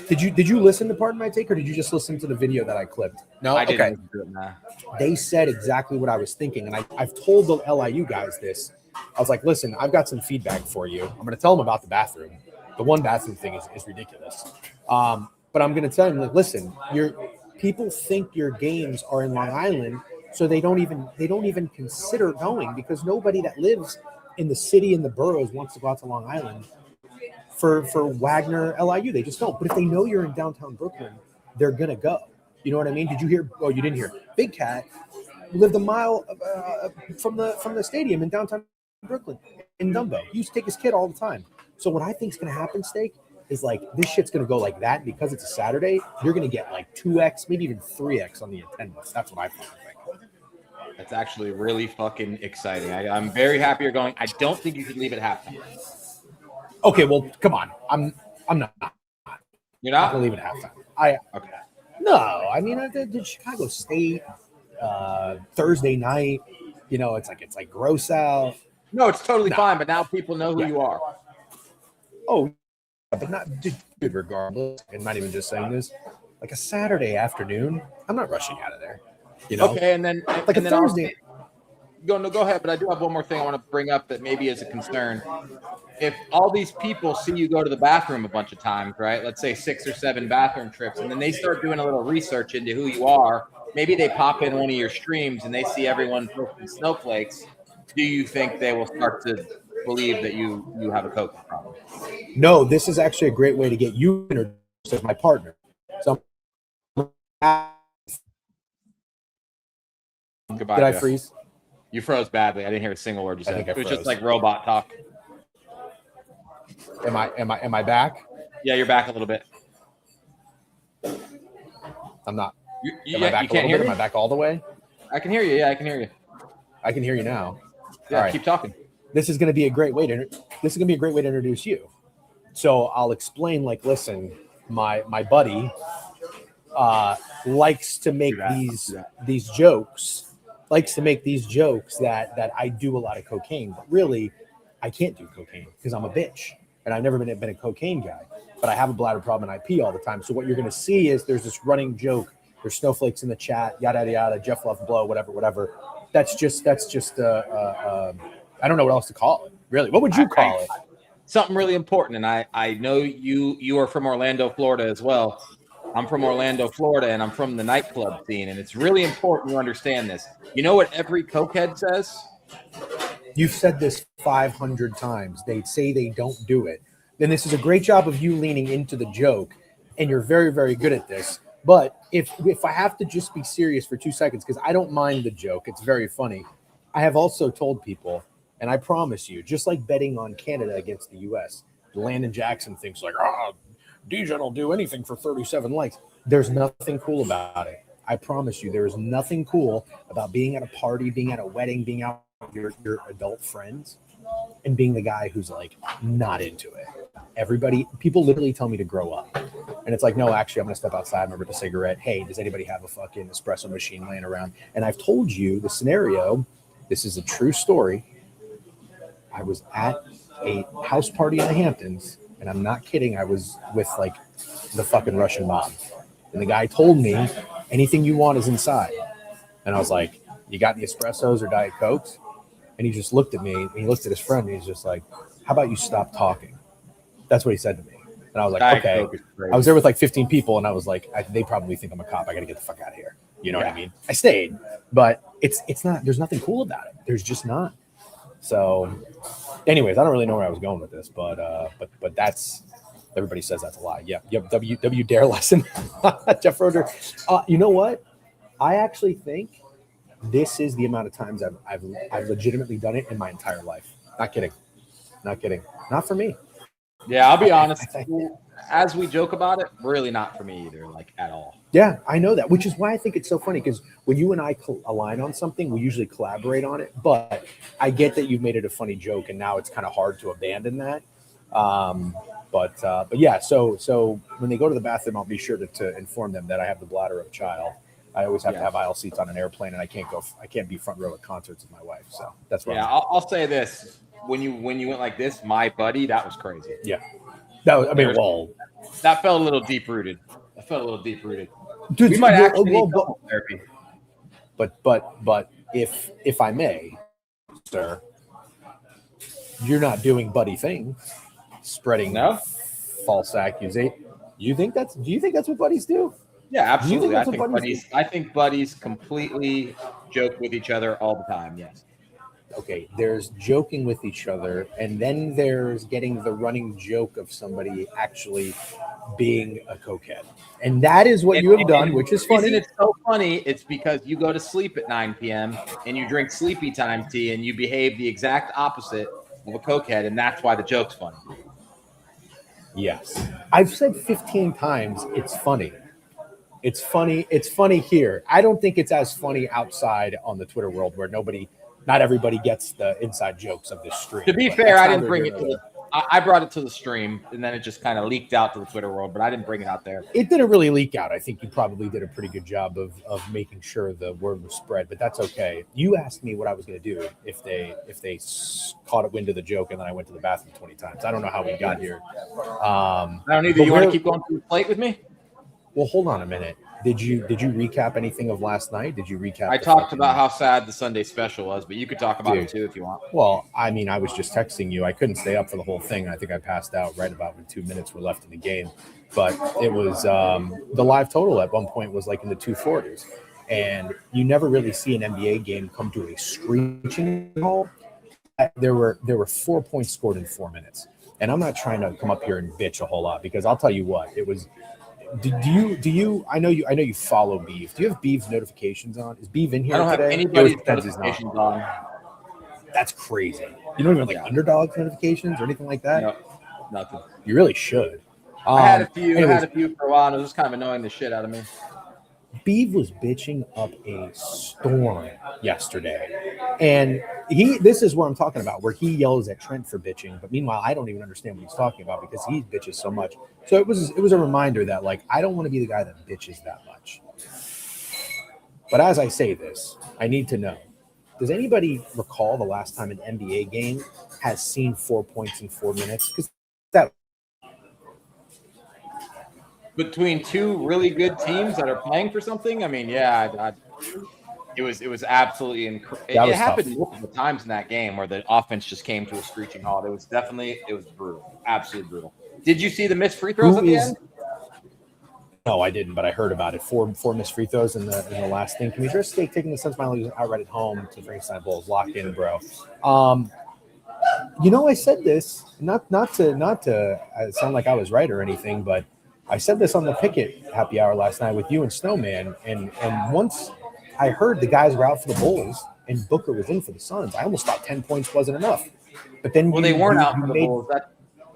Did you listen to Pardon My Take, or did you just listen to the video that I clipped? No, I didn't. Okay. Do it, nah. They said exactly what I was thinking, and I've told the LIU guys this. I was like, listen, I've got some feedback for you. I'm going to tell them about the bathroom. The one bathroom thing is ridiculous. But I'm going to tell them, like, listen, people think your games are in Long Island, so they don't even consider going, because nobody that lives in the city and the boroughs wants to go out to Long Island for Wagner LIU. They just don't. But if they know you're in downtown Brooklyn, they're going to go. You know what I mean? Did you hear? Oh, you didn't hear. Big Cat lived a mile from the stadium in downtown Brooklyn in Dumbo. He used to take his kid all the time. So what I think is going to happen, Steak, is like this shit's going to go like that. Because it's a Saturday, you're going to get like 2x, maybe even 3x on the attendance. That's what I think. That's actually really fucking exciting. I'm very happy you're going. I don't think you can leave at halftime. Okay, well, come on. I'm not. You're not going to leave at halftime. Okay. No, I mean, I did Chicago State Thursday night. You know, it's like gross out. No, it's totally fine. But now people know who you are. Oh, but not dude. Regardless, and not even just saying this, like a Saturday afternoon, I'm not rushing out of there. You know. Okay, and then like and a then Thursday. Go ahead. But I do have one more thing I want to bring up that maybe is a concern. If all these people see you go to the bathroom a bunch of times, right? Let's say 6 or 7 bathroom trips, and then they start doing a little research into who you are. Maybe they pop in one of your streams and they see everyone posting snowflakes. Do you think they will start to believe that you have a cocaine problem? No, this is actually a great way to get you introduced as my partner. So, goodbye. Did I Jeff. freeze? You froze badly. I didn't hear a single word you said. It was froze. just like robot talk. Am I back? Yeah, you're back a little bit. I'm not. Am I back you can't hear me? Am I back all the way? I can hear you. Yeah, I can hear you. I can hear you now. Yeah, all right. Keep talking. This is going to be a great way to introduce you. So I'll explain. Like, listen, my buddy likes to make these jokes. Likes to make these jokes that I do a lot of cocaine, but really, I can't do cocaine because I'm a bitch and I've never been a cocaine guy. But I have a bladder problem and I pee all the time. So what you're going to see is there's this running joke. There's snowflakes in the chat, yada yada yada. Jeff Love blow, whatever. That's just. I don't know what else to call it. Really, what would you call it? Something really important. And I know you are from Orlando, Florida as well. I'm from Orlando, Florida, and I'm from the nightclub scene. And it's really important you understand this. You know what every cokehead says? You've said this 500 times. They say they don't do it. Then this is a great job of you leaning into the joke, and you're very, very good at this. But if I have to just be serious for 2 seconds, because I don't mind the joke, it's very funny. I have also told people, and I promise you, just like betting on Canada against the U.S., Landon Jackson thinks like, Degen will do anything for 37 likes. There's nothing cool about it. I promise you, there is nothing cool about being at a party, being at a wedding, being out with your adult friends, and being the guy who's like not into it. People literally tell me to grow up. And it's like, no, actually, I'm going to step outside, remember the cigarette. Hey, does anybody have a fucking espresso machine laying around? And I've told you the scenario. This is a true story. I was at a house party in the Hamptons, and I'm not kidding. I was with like the fucking Russian mob. And the guy told me, anything you want is inside. And I was like, you got any espressos or Diet Cokes? And he just looked at me, and he looked at his friend, and he's just like, how about you stop talking? That's what he said to me. And I was like, okay. I was there with like 15 people, and I was like, they probably think I'm a cop. I got to get the fuck out of here. You know what I mean? I stayed, but it's not, there's nothing cool about it. There's just not. So, anyways, I don't really know where I was going with this, but that's everybody says that's a lie. Yeah, yep. W dare lesson, Jeff Roger. You know what? I actually think this is the amount of times I've legitimately done it in my entire life. Not kidding. Not for me. Yeah, I'll be honest. As we joke about it, really not for me either, like at all. Yeah, I know that, which is why I think it's so funny because when you and I align on something, we usually collaborate on it. But I get that you've made it a funny joke, and now it's kind of hard to abandon that. But yeah, so when they go to the bathroom, I'll be sure to inform them that I have the bladder of a child. I always have to have aisle seats on an airplane, and I can't be front row at concerts with my wife. So that's why. Yeah, I'll say this: when you went like this, my buddy, that was crazy. Yeah, that was. I mean, that felt a little deep rooted. Dude, we might actually need therapy. But if I may, sir, you're not doing buddy things, spreading false accusation. Do you think that's what buddies do? Yeah, absolutely. I think buddies completely joke with each other all the time. Yes. Okay, there's joking with each other, and then there's getting the running joke of somebody actually being a cokehead. And that is what you have done, which is funny. It's so funny. It's because you go to sleep at 9 p.m. and you drink sleepy time tea and you behave the exact opposite of a cokehead, and that's why the joke's funny. Yes. I've said 15 times it's funny. It's funny. It's funny here. I don't think it's as funny outside on the Twitter world where not everybody gets the inside jokes of this stream. To be fair, I didn't bring it to I brought it to the stream, and then it just kind of leaked out to the Twitter world, but I didn't bring it out there. It didn't really leak out. I think you probably did a pretty good job of making sure the word was spread, but that's okay. You asked me what I was going to do if they caught wind of the joke, and then I went to the bathroom 20 times. I don't know how we got here. I don't either. You want to keep going through the plate with me? Well, hold on a minute. Did you recap anything of last night? Did you recap? I talked about how sad the Sunday special was, but you could talk about it too if you want. Well, I mean, I was just texting you. I couldn't stay up for the whole thing. I think I passed out right about when 2 minutes were left in the game. But it was the live total at one point was like in the 240s. And you never really see an NBA game come to a screeching halt. There were 4 points scored in 4 minutes. And I'm not trying to come up here and bitch a whole lot because I'll tell you what, it was. Do you? I know you follow Biev. Do you have Biev's notifications on? Is Biev in here? I don't today? have anybody's notifications on. That's crazy. You don't even underdog notifications or anything like that. No, nothing. You really should. I had a few for a while, and it was just kind of annoying the shit out of me. Biev was bitching up a storm yesterday, and this is where I'm talking about, where he yells at Trent for bitching, but meanwhile I don't even understand what he's talking about because he bitches so much. So it was a reminder that I don't want to be the guy that bitches that much. But as I say this, I need to know, does anybody recall the last time an NBA game has seen 4 points in 4 minutes? Because that between two really good teams that are playing for something, I mean, it was absolutely incredible. It happened multiple times in that game where the offense just came to a screeching halt. It was brutal, absolutely brutal. Did you see the missed free throws at the end? No, I didn't, but I heard about it. Four missed free throws in the last thing. Can we just stay taking the Suns finally outright at home to Frankenstein Bulls? Lock in, bro. I said this not to sound like I was right or anything, but I said this on the Pickett happy hour last night with you and Snowman, and once I heard the guys were out for the Bulls and Booker was in for the Suns, I almost thought 10 points wasn't enough. But then they weren't out for the Bulls.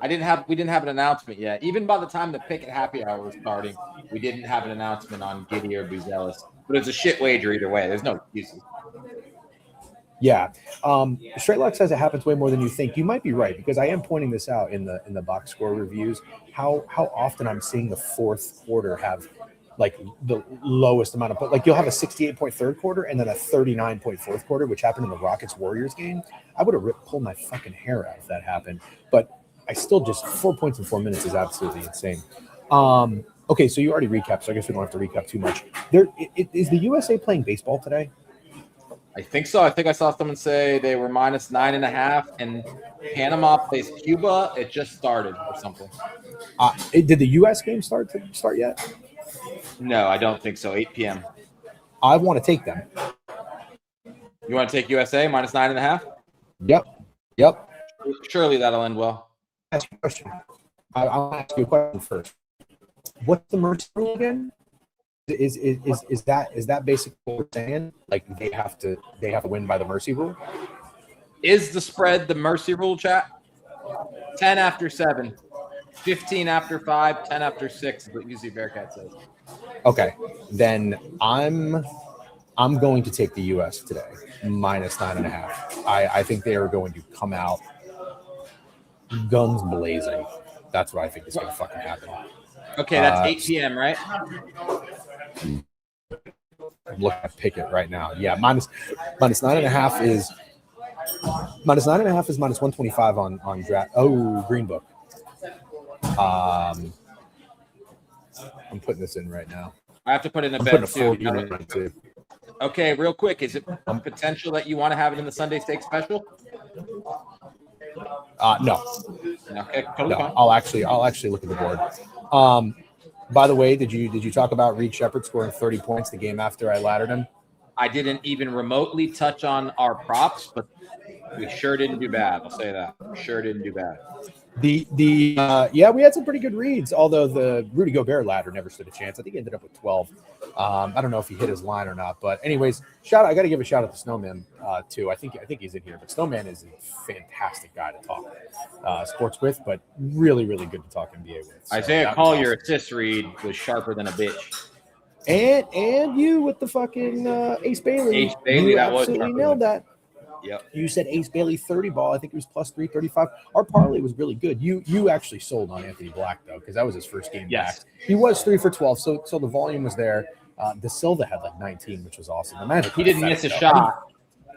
We didn't have an announcement yet. Even by the time the Pickett happy hour was starting, we didn't have an announcement on Giddey or Buzelis. But it's a shit wager either way. There's no excuses. Yeah. Straight Lock says it happens way more than you think. You might be right, because I am pointing this out in the box score reviews, how often I'm seeing the fourth quarter have the lowest amount of you'll have a 68-point third quarter and then a 39-point fourth quarter, which happened in the Rockets Warriors game. I would have pulled my fucking hair out if that happened. But I still just 4 points in 4 minutes is absolutely insane. Okay, so you already recapped, so I guess we don't have to recap too much. Is the USA playing baseball today? I think so. I think I saw someone say they were -9.5, and Panama plays Cuba. It just started or something. Did the U.S. game start yet? No, I don't think so. 8 p.m. I want to take them. You want to take USA -9.5? Yep. Surely that'll end well. Ask you a question. I'll ask you a question first. What's the mercy rule again? Is that basically what we're saying? Like they have to win by the mercy rule? Is the spread the mercy rule, chat? 10 after 7, 15 after 5, 10 after 6 is what usually Bearcat says. Okay, then I'm going to take the U.S. today minus 9.5. I think they are going to come out guns blazing. That's what I think is going to fucking happen. Okay, that's 8 p.m., right? I'm looking at Pickett right now. Yeah, minus 9.5 is minus 9.5 is minus 125 on draft. Oh, Green Book. I'm putting this in right now. I have to put in a I'm bet putting a too. 4 unit in too. Okay, real quick, is it potential that you want to have it in the Sunday Steak Special? No. Okay, totally fine. I'll actually look at the board. By the way, did you talk about Reed Shepherd scoring 30 points the game after I laddered him? I didn't even remotely touch on our props, but we sure didn't do bad. I'll say that. We sure didn't do bad. Yeah, we had some pretty good reads, although the Rudy Gobert ladder never stood a chance. I think he ended up with 12. I don't know if he hit his line or not, but anyways, I got to give a shout out to Snowman too. I think he's in here, but Snowman is a fantastic guy to talk sports with, but really, really good to talk NBA with. So Isaiah Collier assist read was sharper than a bitch. And you with the fucking Ace Bailey. Ace Bailey, you that was absolutely sharper nailed that. Yep. You said Ace Bailey 30 ball. I think it was plus 335. Our parlay was really good. You actually sold on Anthony Black though, because that was his first game back. He was 3 for 12, so the volume was there. De Silva had like 19, which was awesome. The Magic, he didn't miss a shot.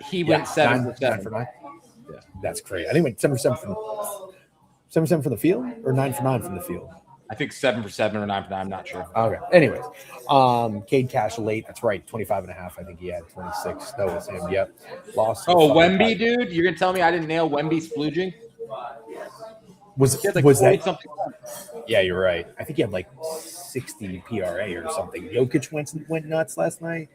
He went 7 for 7. 9 for 9. Yeah, that's great. I think he went 7 for 7 from the field, or 9 for 9 from the field. I think 7 for 7 or 9 for 9. I'm not sure. Okay. Anyways, Cade Cash late. That's right. 25.5. I think he had 26. That was him. Yep. Lost. Oh, Wemby, dude. You're going to tell me I didn't nail Wemby splooging? Was that something? Yeah, you're right. I think he had like 60 PRA or something. Jokic went nuts last night.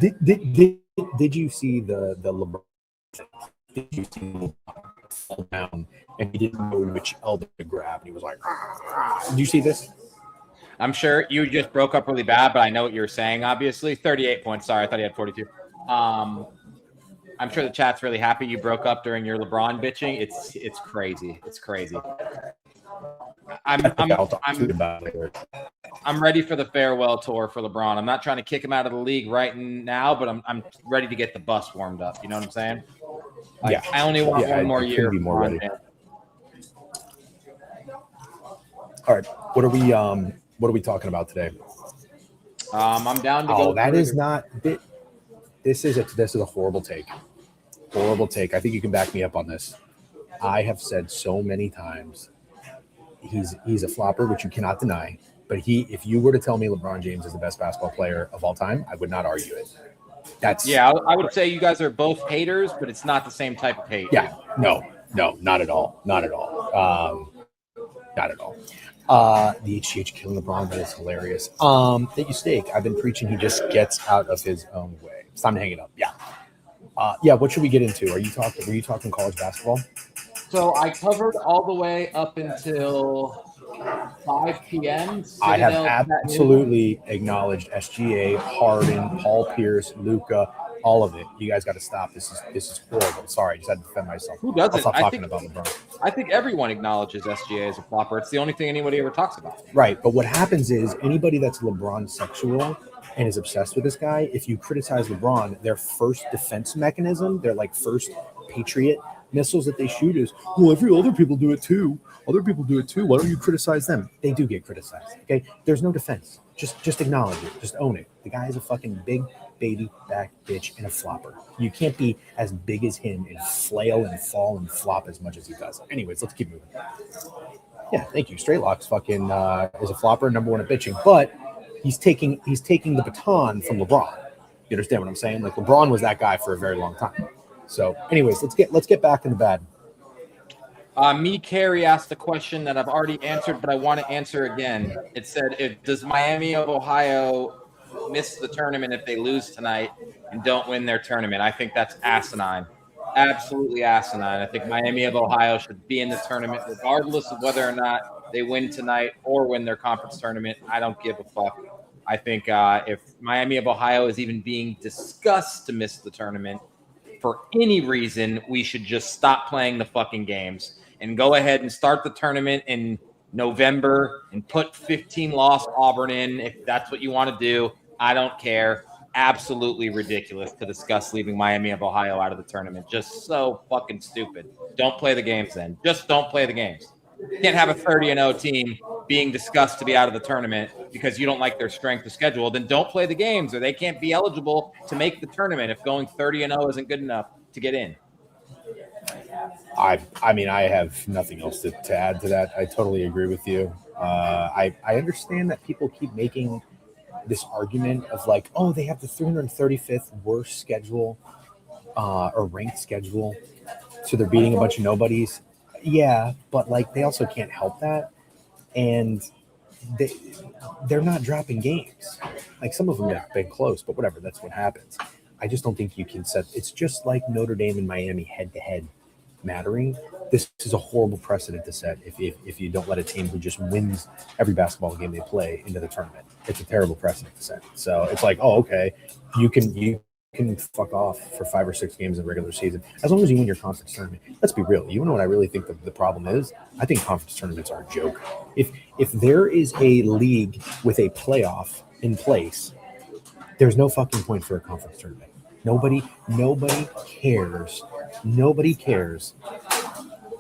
Did you see the LeBron? Did you see LeBron fall down and he didn't know which elbow to grab and he was like, Did you see this? I'm sure you just broke up really bad, but I know what you're saying. Obviously, 38 points. Sorry, I thought he had 42. I'm sure the chat's really happy you broke up during your LeBron bitching. It's crazy. It's crazy. I'm ready for the farewell tour for LeBron. I'm not trying to kick him out of the league right now, but I'm ready to get the bus warmed up. You know what I'm saying? Yeah. I only want one more year. Be more ready. All right. What are we talking about today? I'm down to go. Oh, that is not. This is a horrible take. Horrible take. I think you can back me up on this. I have said so many times he's a flopper, which you cannot deny. But if you were to tell me LeBron James is the best basketball player of all time, I would not argue it. I would say you guys are both haters, but it's not the same type of hate. Yeah, no, not at all. Not at all. The HGH killing LeBron, that is hilarious. Thank you, Steak. I've been preaching he just gets out of his own way. It's time to hang it up. Yeah. What should we get into? Were you talking college basketball? So I covered all the way up until 5 p.m. I have absolutely acknowledged SGA, Harden, Paul Pierce, Luka, all of it. You guys got to stop. This is horrible. Sorry, I just had to defend myself. Who doesn't? I'll stop talking about LeBron. I think everyone acknowledges SGA as a flopper. It's the only thing anybody ever talks about. Right, but what happens is anybody that's LeBron sexual and is obsessed with this guy, if you criticize LeBron, their first defense mechanism, their first Patriot missiles that they shoot is, well, every other people do it too. Other people do it too. Why don't you criticize them? They do get criticized. Okay, there's no defense. Just acknowledge it. Just own it. The guy is a fucking big baby back bitch and a flopper. You can't be as big as him and flail and fall and flop as much as he does. Anyways, let's keep moving. Yeah, thank you. Straight Locks fucking is a flopper, number one at bitching, but he's taking the baton from LeBron. You understand what I'm saying? Like LeBron was that guy for a very long time. So, anyways, let's get back in the bad. Me Carey asked a question that I've already answered, but I want to answer again. It said, does Miami of Ohio miss the tournament if they lose tonight and don't win their tournament? I think that's asinine. absolutely asinine. I think Miami of Ohio should be in the tournament regardless of whether or not they win tonight or win their conference tournament. I don't give a fuck. I think if Miami of Ohio is even being discussed to miss the tournament for any reason, we should just stop playing the fucking games and go ahead and start the tournament in November and put 15-loss Auburn in if that's what you want to do. I don't care. Absolutely ridiculous to discuss leaving Miami of Ohio out of the tournament. Just so fucking stupid. Don't play the games then. Just don't play the games. You can't have a 30-0 team being discussed to be out of the tournament because you don't like their strength of schedule. Then don't play the games, or they can't be eligible to make the tournament if going 30-0 isn't good enough to get in. I mean, I have nothing else to add to that. I totally agree with you. I understand that people keep making this argument of like, oh, they have the 335th worst schedule or ranked schedule, so they're beating a bunch of nobodies. Yeah, but like they also can't help that, and they're not dropping games. Like some of them have been close, but whatever. That's what happens. I just don't think you can set. It's just like Notre Dame and Miami head-to-head mattering. This is a horrible precedent to set if you don't let a team who just wins every basketball game they play into the tournament. It's a terrible precedent to set. So it's like, oh, okay, you can fuck off for 5 or 6 games in the regular season as long as you win your conference tournament. Let's be real. You know what I really think the problem is? I think conference tournaments are a joke. If there is a league with a playoff in place, there's no fucking point for a conference tournament. Nobody cares. Nobody cares.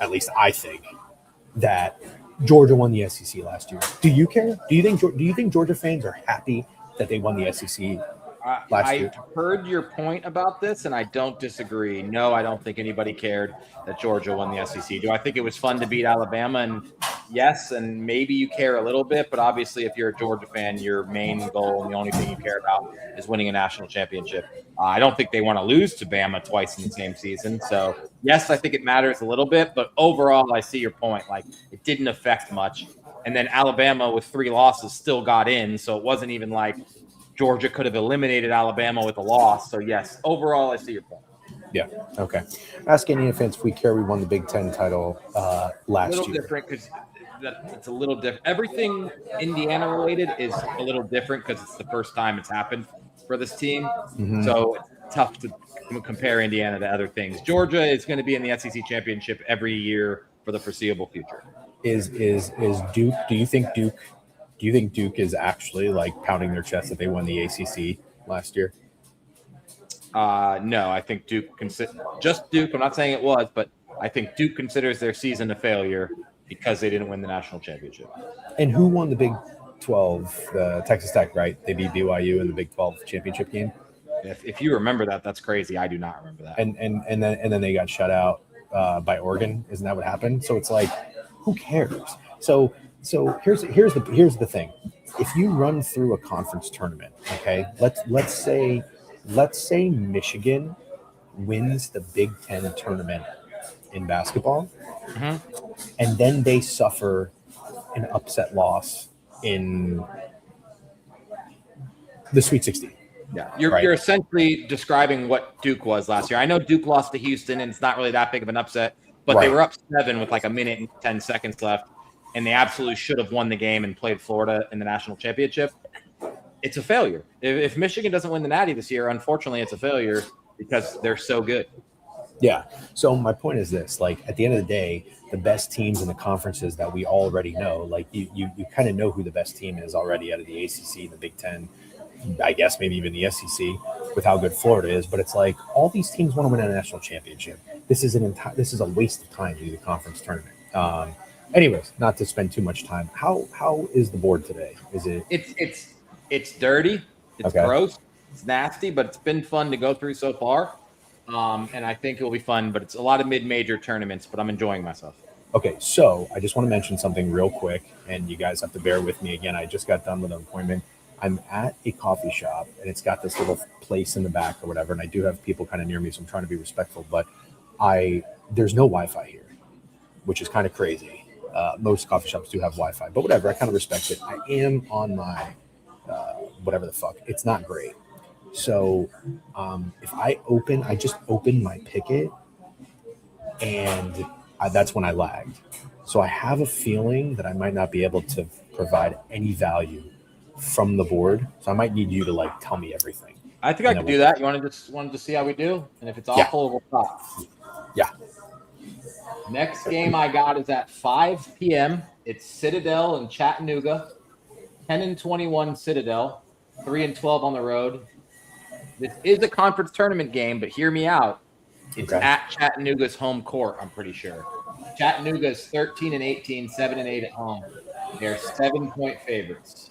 At least I think that Georgia won the SEC last year. Do you care? Do you think Georgia fans are happy that they won the SEC last year? I heard your point about this, and I don't disagree. No, I don't think anybody cared that Georgia won the SEC. Do I think it was fun to beat Alabama? And yes, and maybe you care a little bit, but obviously if you're a Georgia fan, your main goal and the only thing you care about is winning a national championship. I don't think they want to lose to Bama twice in the same season. So, yes, I think it matters a little bit, but overall, I see your point. Like, it didn't affect much. And then Alabama with 3 losses still got in, so it wasn't even like Georgia could have eliminated Alabama with a loss. So, yes, overall, I see your point. Yeah. Okay. Ask Indiana fans if we care we won the Big Ten title last year. A little different because it's a little different. Everything Indiana related is a little different because it's the first time it's happened for this team. Mm-hmm. So it's tough to compare Indiana to other things. Georgia is going to be in the SEC championship every year for the foreseeable future. Is Duke? Do you think Duke is actually like pounding their chest that they won the ACC last year? No, I think Duke just Duke. I'm not saying it was, but I think Duke considers their season a failure because they didn't win the national championship. And who won the Big 12? Texas Tech, right? They beat BYU in the Big 12 championship game. If you remember that, that's crazy. I do not remember that. And then they got shut out by Oregon. Isn't that what happened? So it's like, who cares? So here's the thing. If you run through a conference tournament, okay, let's say Michigan wins the Big Ten tournament in basketball, mm-hmm. and then they suffer an upset loss in the Sweet 16. Yeah, you're essentially describing what Duke was last year. I know Duke lost to Houston, and it's not really that big of an upset, but They were up 7 with like a minute and 10 seconds left, and they absolutely should have won the game and played Florida in the national championship. It's a failure. If Michigan doesn't win the Natty this year, unfortunately, it's a failure because they're so good. Yeah. So my point is this: like at the end of the day, the best teams in the conferences that we already know, like you kind of know who the best team is already out of the ACC, the Big Ten, I guess maybe even the SEC, with how good Florida is. But it's like all these teams want to win a national championship. This is a waste of time to do the conference tournament. Anyways, not to spend too much time. How is the board today? Is it? It's dirty. It's gross. It's nasty, but it's been fun to go through so far. And I think it'll be fun, but it's a lot of mid-major tournaments, but I'm enjoying myself. Okay, so I just want to mention something real quick, and you guys have to bear with me again. I just got done with an appointment. I'm at a coffee shop, and it's got this little place in the back or whatever, and I do have people kind of near me, so I'm trying to be respectful, but there's no Wi-Fi here, which is kind of crazy. Most coffee shops do have Wi-Fi, but whatever, I kind of respect it. I am on my whatever the fuck. It's not great. So if I just open my Picket and that's when I lagged. So I have a feeling that I might not be able to provide any value from the board. So I might need you to like tell me everything. I think I could do that. You wanted to see how we do? And if it's awful, we'll stop. Yeah. Next game I got is at 5 p.m. It's Citadel and Chattanooga. 10-21 Citadel, 3-12 on the road. This is a conference tournament game, but hear me out. It's at Chattanooga's home court, I'm pretty sure. Chattanooga is 13-18, 7-8 at home. They're 7-point favorites.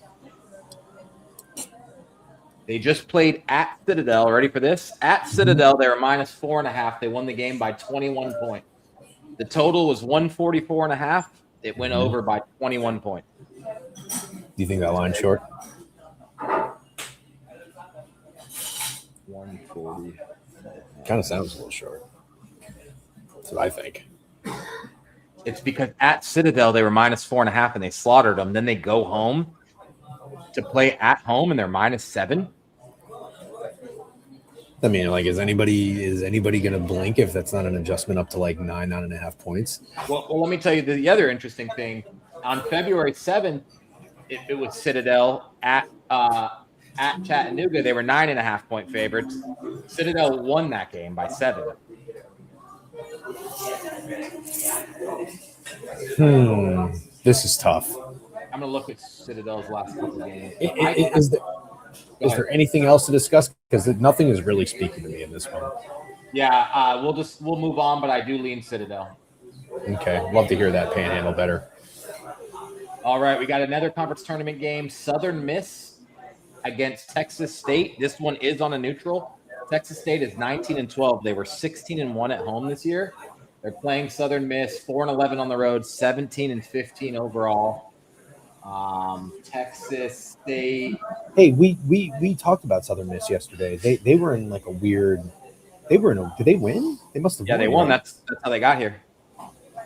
They just played at Citadel. Ready for this? At Citadel, they were -4.5. They won the game by 21 points. The total was 144.5. It went over by 21 points. Do you think that line's short? 140. Kind of sounds a little short. That's what I think. It's because at Citadel, they were -4.5 and they slaughtered them. Then they go home to play at home and they're -7. I mean, like, is anybody going to blink if that's not an adjustment up to like 9.5 points? Well, let me tell you the other interesting thing. On February 7th, it was Citadel at Chattanooga. They were 9.5-point favorites. Citadel won that game by 7. This is tough. I'm gonna look at Citadel's last couple of games. Is there anything else to discuss? Because nothing is really speaking to me in this one. Yeah, we'll move on, but I do lean Citadel. Okay, love to hear that panhandle better. All right, we got another conference tournament game. Southern Miss against Texas State. This one is on a neutral. Texas State is 19-12. They were 16-1 at home this year. They're playing Southern Miss, 4-11 on the road, 17-15 overall. Texas State. Hey, we talked about Southern Miss yesterday. They were in like a weird. Did they win? They must have. Yeah, they won. That's how they got here.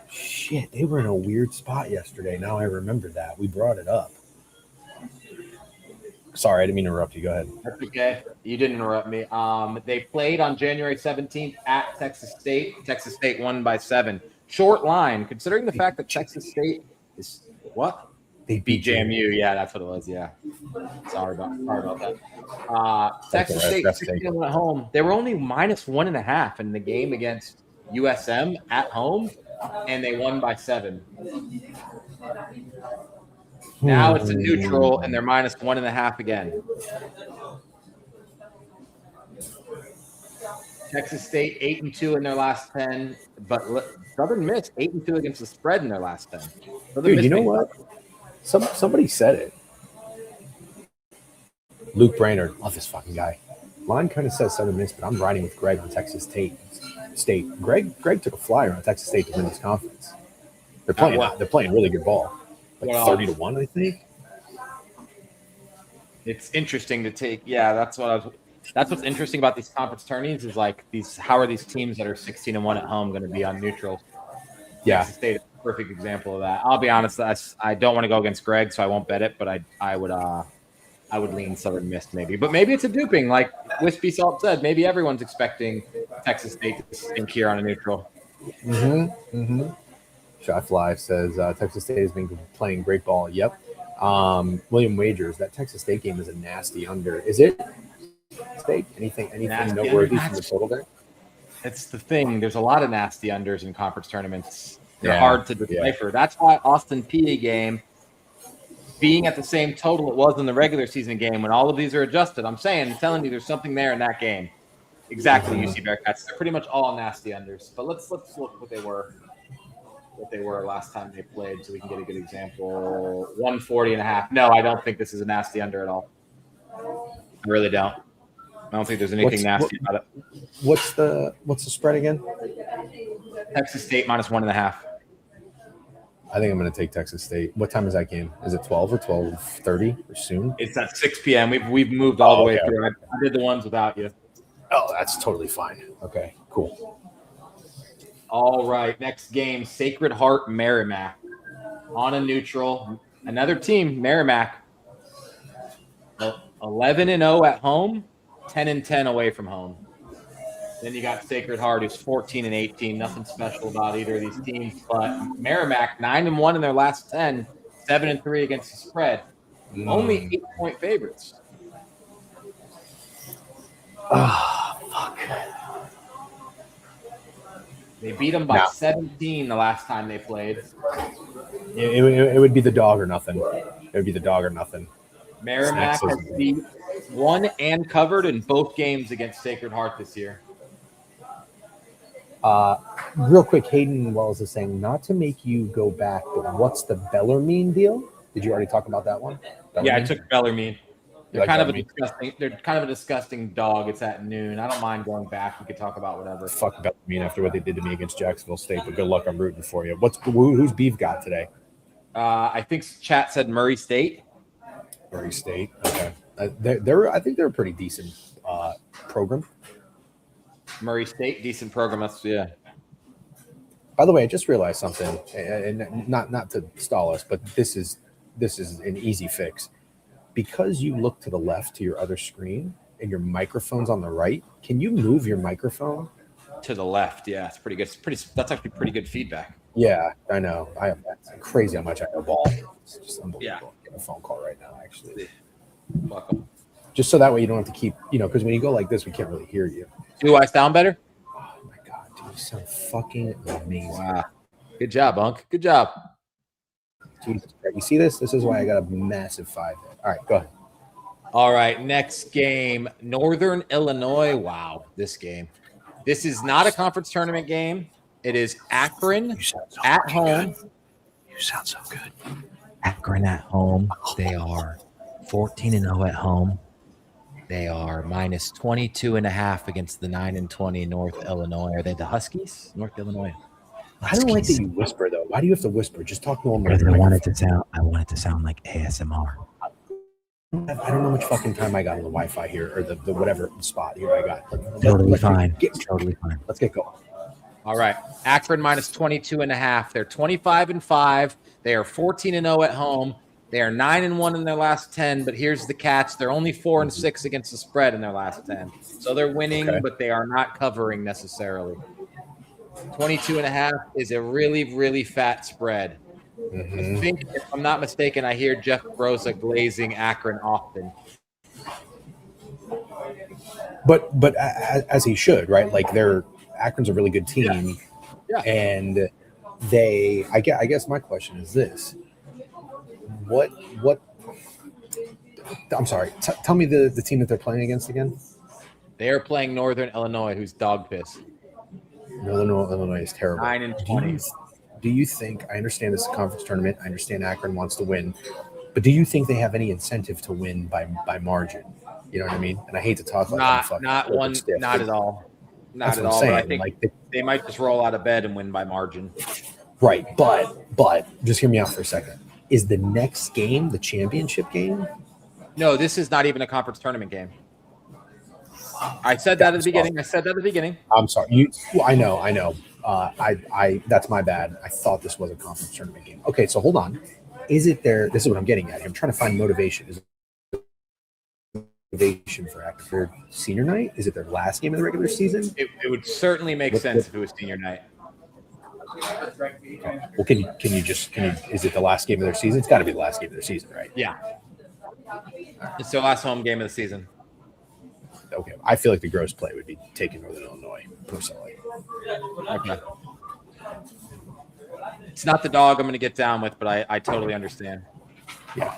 Shit, they were in a weird spot yesterday. Now I remember that. We brought it up. Sorry, I didn't mean to interrupt you. Go ahead. That's okay. You didn't interrupt me. They played on January 17th at Texas State. Texas State won by 7. Short line, considering the fact that Texas State is what? They beat JMU. Yeah, that's what it was. Yeah. Sorry about that. Texas State 16 at home. They were only -1.5 in the game against USM at home, and they won by 7. Now it's a neutral, and they're -1.5 again. Texas State 8-2 in their last 10, but Southern Miss 8-2 against the spread in their last 10. Dude, you know what? Somebody said it. Luke Brainerd, love this fucking guy. Line kind of says Southern Miss, but I'm riding with Greg on Texas State. Greg took a flyer on Texas State to win this conference. They're playing really good ball. Like 30-1, I think. It's interesting to take. Yeah, that's what's interesting about these conference tourneys is like how are these teams that are 16-1 at home going to be on neutral? Yeah. Texas State is a perfect example of that. I'll be honest, I don't want to go against Greg, so I won't bet it, but I would lean Southern Miss maybe. But maybe it's a duping, like Wispy Salt said. Maybe everyone's expecting Texas State to sink here on a neutral. Shot Fly says Texas State has been playing great ball. Yep. William Wagers, that Texas State game is a nasty under. Is it? State? Anything noteworthy from the total there? It's the thing. There's a lot of nasty unders in conference tournaments. They're hard to decipher. Yeah. That's why Austin PA game being at the same total it was in the regular season game when all of these are adjusted. I'm telling you, there's something there in that game. Exactly, UC Bearcats. They're pretty much all nasty unders. But let's look what they were last time they played so we can get a good example. 140.5. No, I don't think this is a nasty under at all. I really don't. I don't think there's anything nasty about it. What's the spread again? Texas State -1.5. I think I'm going to take Texas State. What time is that game? Is it 12 or 12:30 or soon? It's at 6 p.m. We've moved all the way through. I did the ones without you. Oh, that's totally fine. Okay, cool. All right, next game, Sacred Heart Merrimack on a neutral. Another team, Merrimack, 11-0 at home, 10-10 away from home. Then you got Sacred Heart, who's 14 and 18. Nothing special about either of these teams. But Merrimack, 9-1 in their last 10, 7-3 against the spread. Only 8-point favorites. Oh, fuck. They beat them by 17 the last time they played. It would be the dog or nothing. It would be the dog or nothing. Merrimack has won and covered in both games against Sacred Heart this year. Real quick, Hayden Wells is saying, not to make you go back, but what's the Bellarmine deal? Did you already talk about that one? Yeah, I took Bellarmine. They're kind of a disgusting dog. It's at noon. I don't mind going back. We could talk about whatever. Fuck Bellarmine after what they did to me against Jacksonville State, but good luck. I'm rooting for you. Who's Biev got today? I think chat said Murray State. Murray State. Okay. I think they're a pretty decent program. Murray State, decent program. Yeah. By the way, I just realized something, and not to stall us, but this is an easy fix. Because you look to the left to your other screen and your microphone's on the right, can you move your microphone to the left? Yeah, it's pretty good. That's actually pretty good feedback. Yeah, I know. It's crazy how much I evolved. It's just unbelievable. Yeah. I'm getting a phone call right now, actually. Welcome. Just so that way you don't have to keep, because when you go like this, we can't really hear you. Do I sound better? Oh my God, dude, you sound fucking amazing. Wow. Good job, Unc. Good job. Jesus Christ. You see this? This is why I got a massive 5. All right, go ahead. All right, next game, Northern Illinois. Wow, this game. This is not a conference tournament game. It is Akron at home. You sound so good. Akron at home. They are 14-0 at home. They are minus 22.5 against the 9-20 North Illinois. Are they the Huskies? North Illinois. I don't like that you whisper though. Why do you have to whisper? Just talk normally. I want it to sound like ASMR. I don't know how much fucking time I got on the Wi-Fi here, or the whatever spot here I got. Totally fine. Totally fine. Let's get going. All right. Akron minus 22.5. They're 25-5. They are 14-0 at home. They are 9-1 in their last 10, but here's the catch. They're only 4-6 against the spread in their last 10. So they're winning, but they are not covering necessarily. 22.5 is a really, really fat spread. Mm-hmm. I think, if I'm not mistaken, I hear Jeff Groza glazing Akron often. But as he should, right? Like Akron's a really good team, and I guess my question is this: what? I'm sorry. Tell me the team that they're playing against again. They are playing Northern Illinois, who's dog piss. Northern Illinois is terrible. 9-20. Do you think? I understand this is a conference tournament. I understand Akron wants to win, but do you think they have any incentive to win by margin? You know what I mean? And I hate to talk like not at all. Not at all. But I think they might just roll out of bed and win by margin. Right, but just hear me out for a second. Is the next game the championship game? No, this is not even a conference tournament game. I said that at the beginning. I'm sorry. I know. I that's my bad. I thought this was a conference tournament game. Okay, so hold on. Is it there? This is what I'm getting at. I'm trying to find motivation. Is it motivation for Akron senior night? Is it their last game of the regular season? It would certainly make sense if it was senior night. Well, can you is it the last game of their season? It's got to be the last game of their season, right? Yeah. It's their last home game of the season. Okay. I feel like the gross play would be taking Northern Illinois, personally. Okay. It's not the dog I'm going to get down with, but I totally understand. Yeah,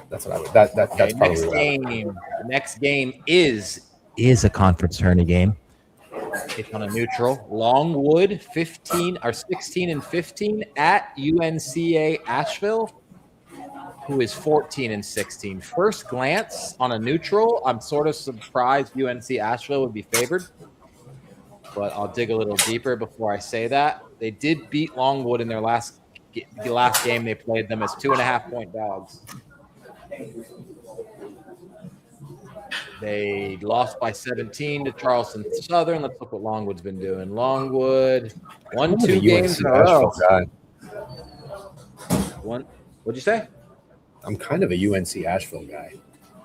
that's what I would. That's probably next game. The next game is a conference tourney game. It's on a neutral. Longwood 16-15 at UNCA Asheville, who is 14-16. First glance on a neutral, I'm sort of surprised UNC Asheville would be favored, but I'll dig a little deeper before I say that. They did beat Longwood in their last game they played them as 2.5-point dogs. They lost by 17 to Charleston Southern. Let's look what Longwood's been doing. Longwood won 2 games in a row. What'd you say? I'm kind of a UNC Asheville guy.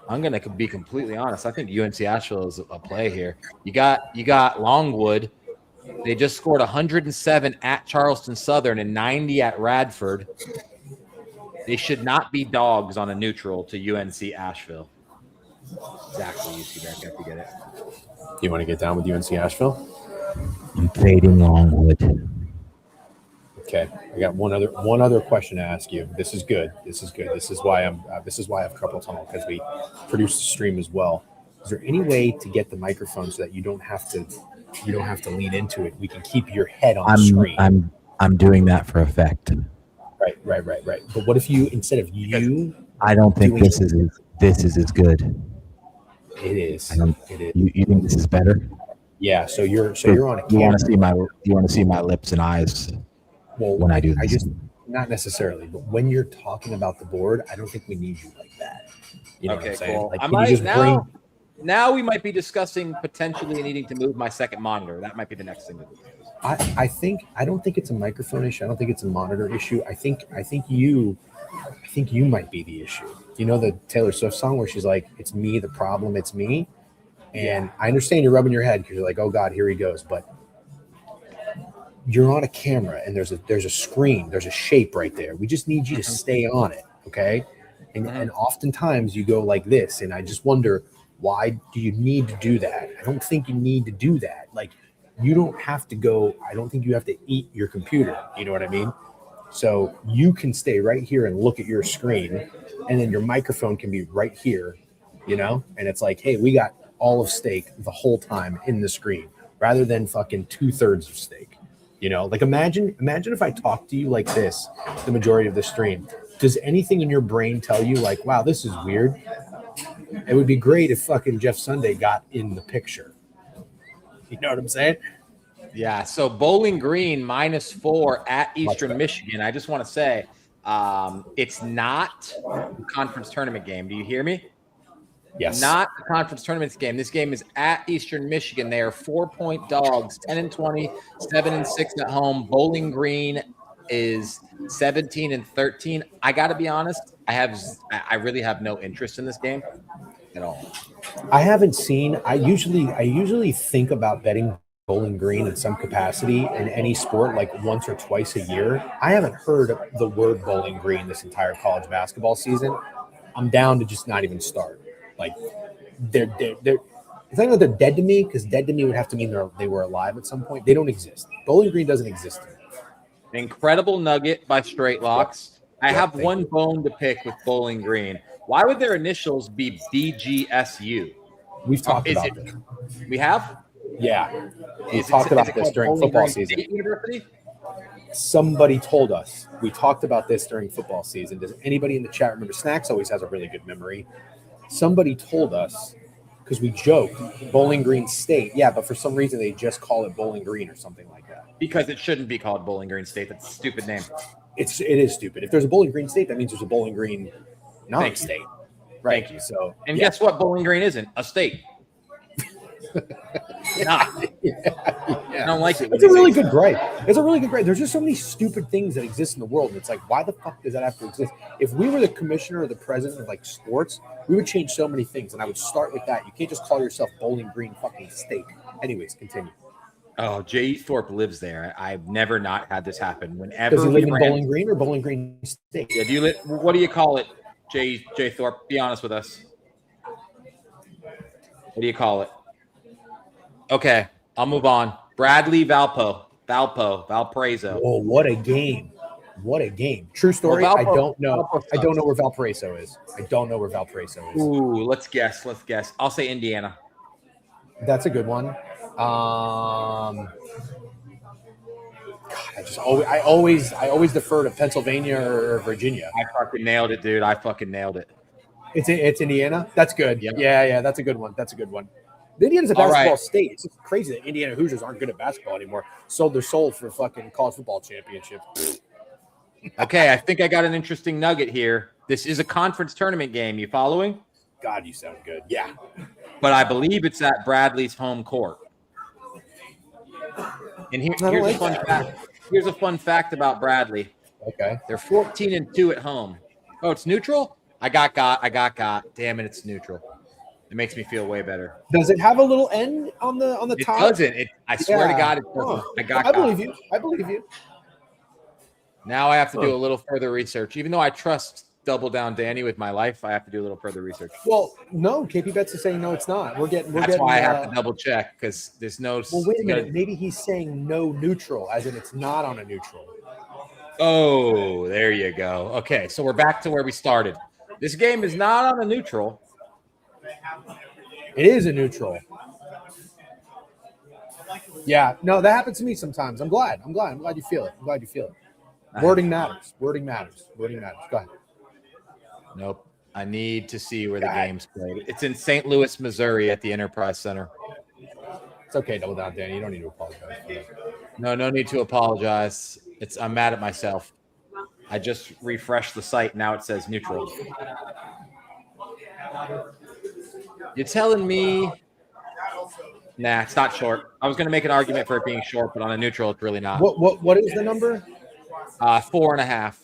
I'm gonna be completely honest. I think UNC Asheville is a play here. You got Longwood. They just scored 107 at Charleston Southern and 90 at Radford. They should not be dogs on a neutral to UNC Asheville. Exactly, UC Bear. Got to get it. You want to get down with UNC Asheville? I'm fading Longwood. Okay, I got one other question to ask you. This is good. This is why I have carpal tunnel, because we produce the stream as well. Is there any way to get the microphone so that you don't have to lean into it? We can keep your head on the screen. I'm doing that for effect. Right. But what if you, instead of you, I don't think this is as good. It is. It is. You think this is better? Yeah. So you're on a camera. You want to see my lips and eyes? Well, when I do this. I just, not necessarily, but when you're talking about the board, I don't think we need you like that. You know what I'm saying? Cool. Like, now we might be discussing potentially needing to move my second monitor. That might be the next thing to do. I don't think it's a microphone issue. I don't think it's a monitor issue. I think you might be the issue. You know the Taylor Swift song where she's like, "It's me, the problem, it's me." And I understand you're rubbing your head because you're like, "Oh God, here he goes." But you're on a camera and there's a screen, there's a shape right there. We just need you to stay on it, okay? And oftentimes you go like this, and I just wonder, why do you need to do that? I don't think you need to do that. Like, you don't have to go. I don't think you have to eat your computer. You know what I mean? So you can stay right here and look at your screen, and then your microphone can be right here, you know? And it's like, hey, we got all of steak the whole time in the screen rather than fucking 2/3 of steak. You know, like imagine if I talk to you like this the majority of the stream. Does anything in your brain tell you like, wow, this is weird? It would be great if fucking Jeff Sunday got in the picture. You know what I'm saying? Yeah. So Bowling Green -4 at Eastern Michigan. I just want to say it's not a conference tournament game. Do you hear me? Yes. Not a conference tournament game. This game is at Eastern Michigan. They are 4-point dogs, 10-20, 7-6 at home. Bowling Green is 17-13. I got to be honest. I really have no interest in this game at all. I haven't seen. I usually think about betting Bowling Green in some capacity in any sport, like once or twice a year. I haven't heard the word Bowling Green this entire college basketball season. I'm down to just not even start. Like they're it's not that they're dead to me, because dead to me would have to mean they were alive at some point. They don't exist. Bowling Green doesn't exist to me. Incredible nugget by Straight Locks. I have one bone to pick with Bowling Green. Why would their initials be BGSU? We've talked about this. We have? Yeah. We talked about this during football season. State University? Somebody told us. We talked about this during football season. Does anybody in the chat remember? Snacks always has a really good memory. Somebody told us, because we joked, Bowling Green State. Yeah, but for some reason they just call it Bowling Green or something like that. Because it shouldn't be called Bowling Green State. That's a stupid name. It is stupid. If there's a Bowling Green State, that means there's a Bowling Green non-state. Right. Thank you. So, and guess what? Bowling Green isn't a state. Nah. I don't like it. It's a really good grade. There's just so many stupid things that exist in the world. And it's like, why the fuck does that have to exist? If we were the commissioner or the president of like sports, we would change so many things. And I would start with that. You can't just call yourself Bowling Green fucking State. Anyways, continue. Oh, Jay Thorpe lives there. I've never not had this happen. Whenever does he live in Bowling Green or Bowling Green State? Yeah, what do you call it, Jay Thorpe? Be honest with us. What do you call it? Okay, I'll move on. Bradley Valparaiso. Oh, what a game. True story. Well, I don't know where Valparaiso is. Ooh, let's guess. I'll say Indiana. That's a good one. God, I always defer to Pennsylvania or Virginia. I fucking nailed it, dude. It's Indiana. That's good. Yep. Yeah. That's a good one. Indiana's a basketball state. It's just crazy that Indiana Hoosiers aren't good at basketball anymore. Sold their soul for fucking college football championship. Okay, I think I got an interesting nugget here. This is a conference tournament game. You following? God, you sound good. Yeah. But I believe it's at Bradley's home court. And here's a fun fact. Here's a fun fact about Bradley. Okay. They're 14-2 at home. Oh, it's neutral? I got. Damn it, it's neutral. It makes me feel way better. Does it have a little N on the It top? doesn't. I swear to God, it doesn't. Huh. I believe you. I believe you. Now I have to do a little further research. Even though I trust Double Down Danny with my life, I have to do a little further research. Well, no, KP Bets is saying no, it's not. That's why I have to double check because there's no. Well, wait a minute. Maybe he's saying no neutral, as in it's not on a neutral. Oh, there you go. Okay, so we're back to where we started. This game is not on a neutral. It is a neutral. Yeah, no, that happens to me sometimes. I'm glad you feel it. Wording matters. Go ahead. Nope. I need to see where the game's played. It's in St. Louis, Missouri at the Enterprise Center. It's okay, Double Down, Danny. You don't need to apologize for that. No need to apologize. I'm mad at myself. I just refreshed the site. Now it says neutral. You're telling me? Nah, it's not short. I was going to make an argument for it being short, but on a neutral, it's really not. What is the number? 4.5.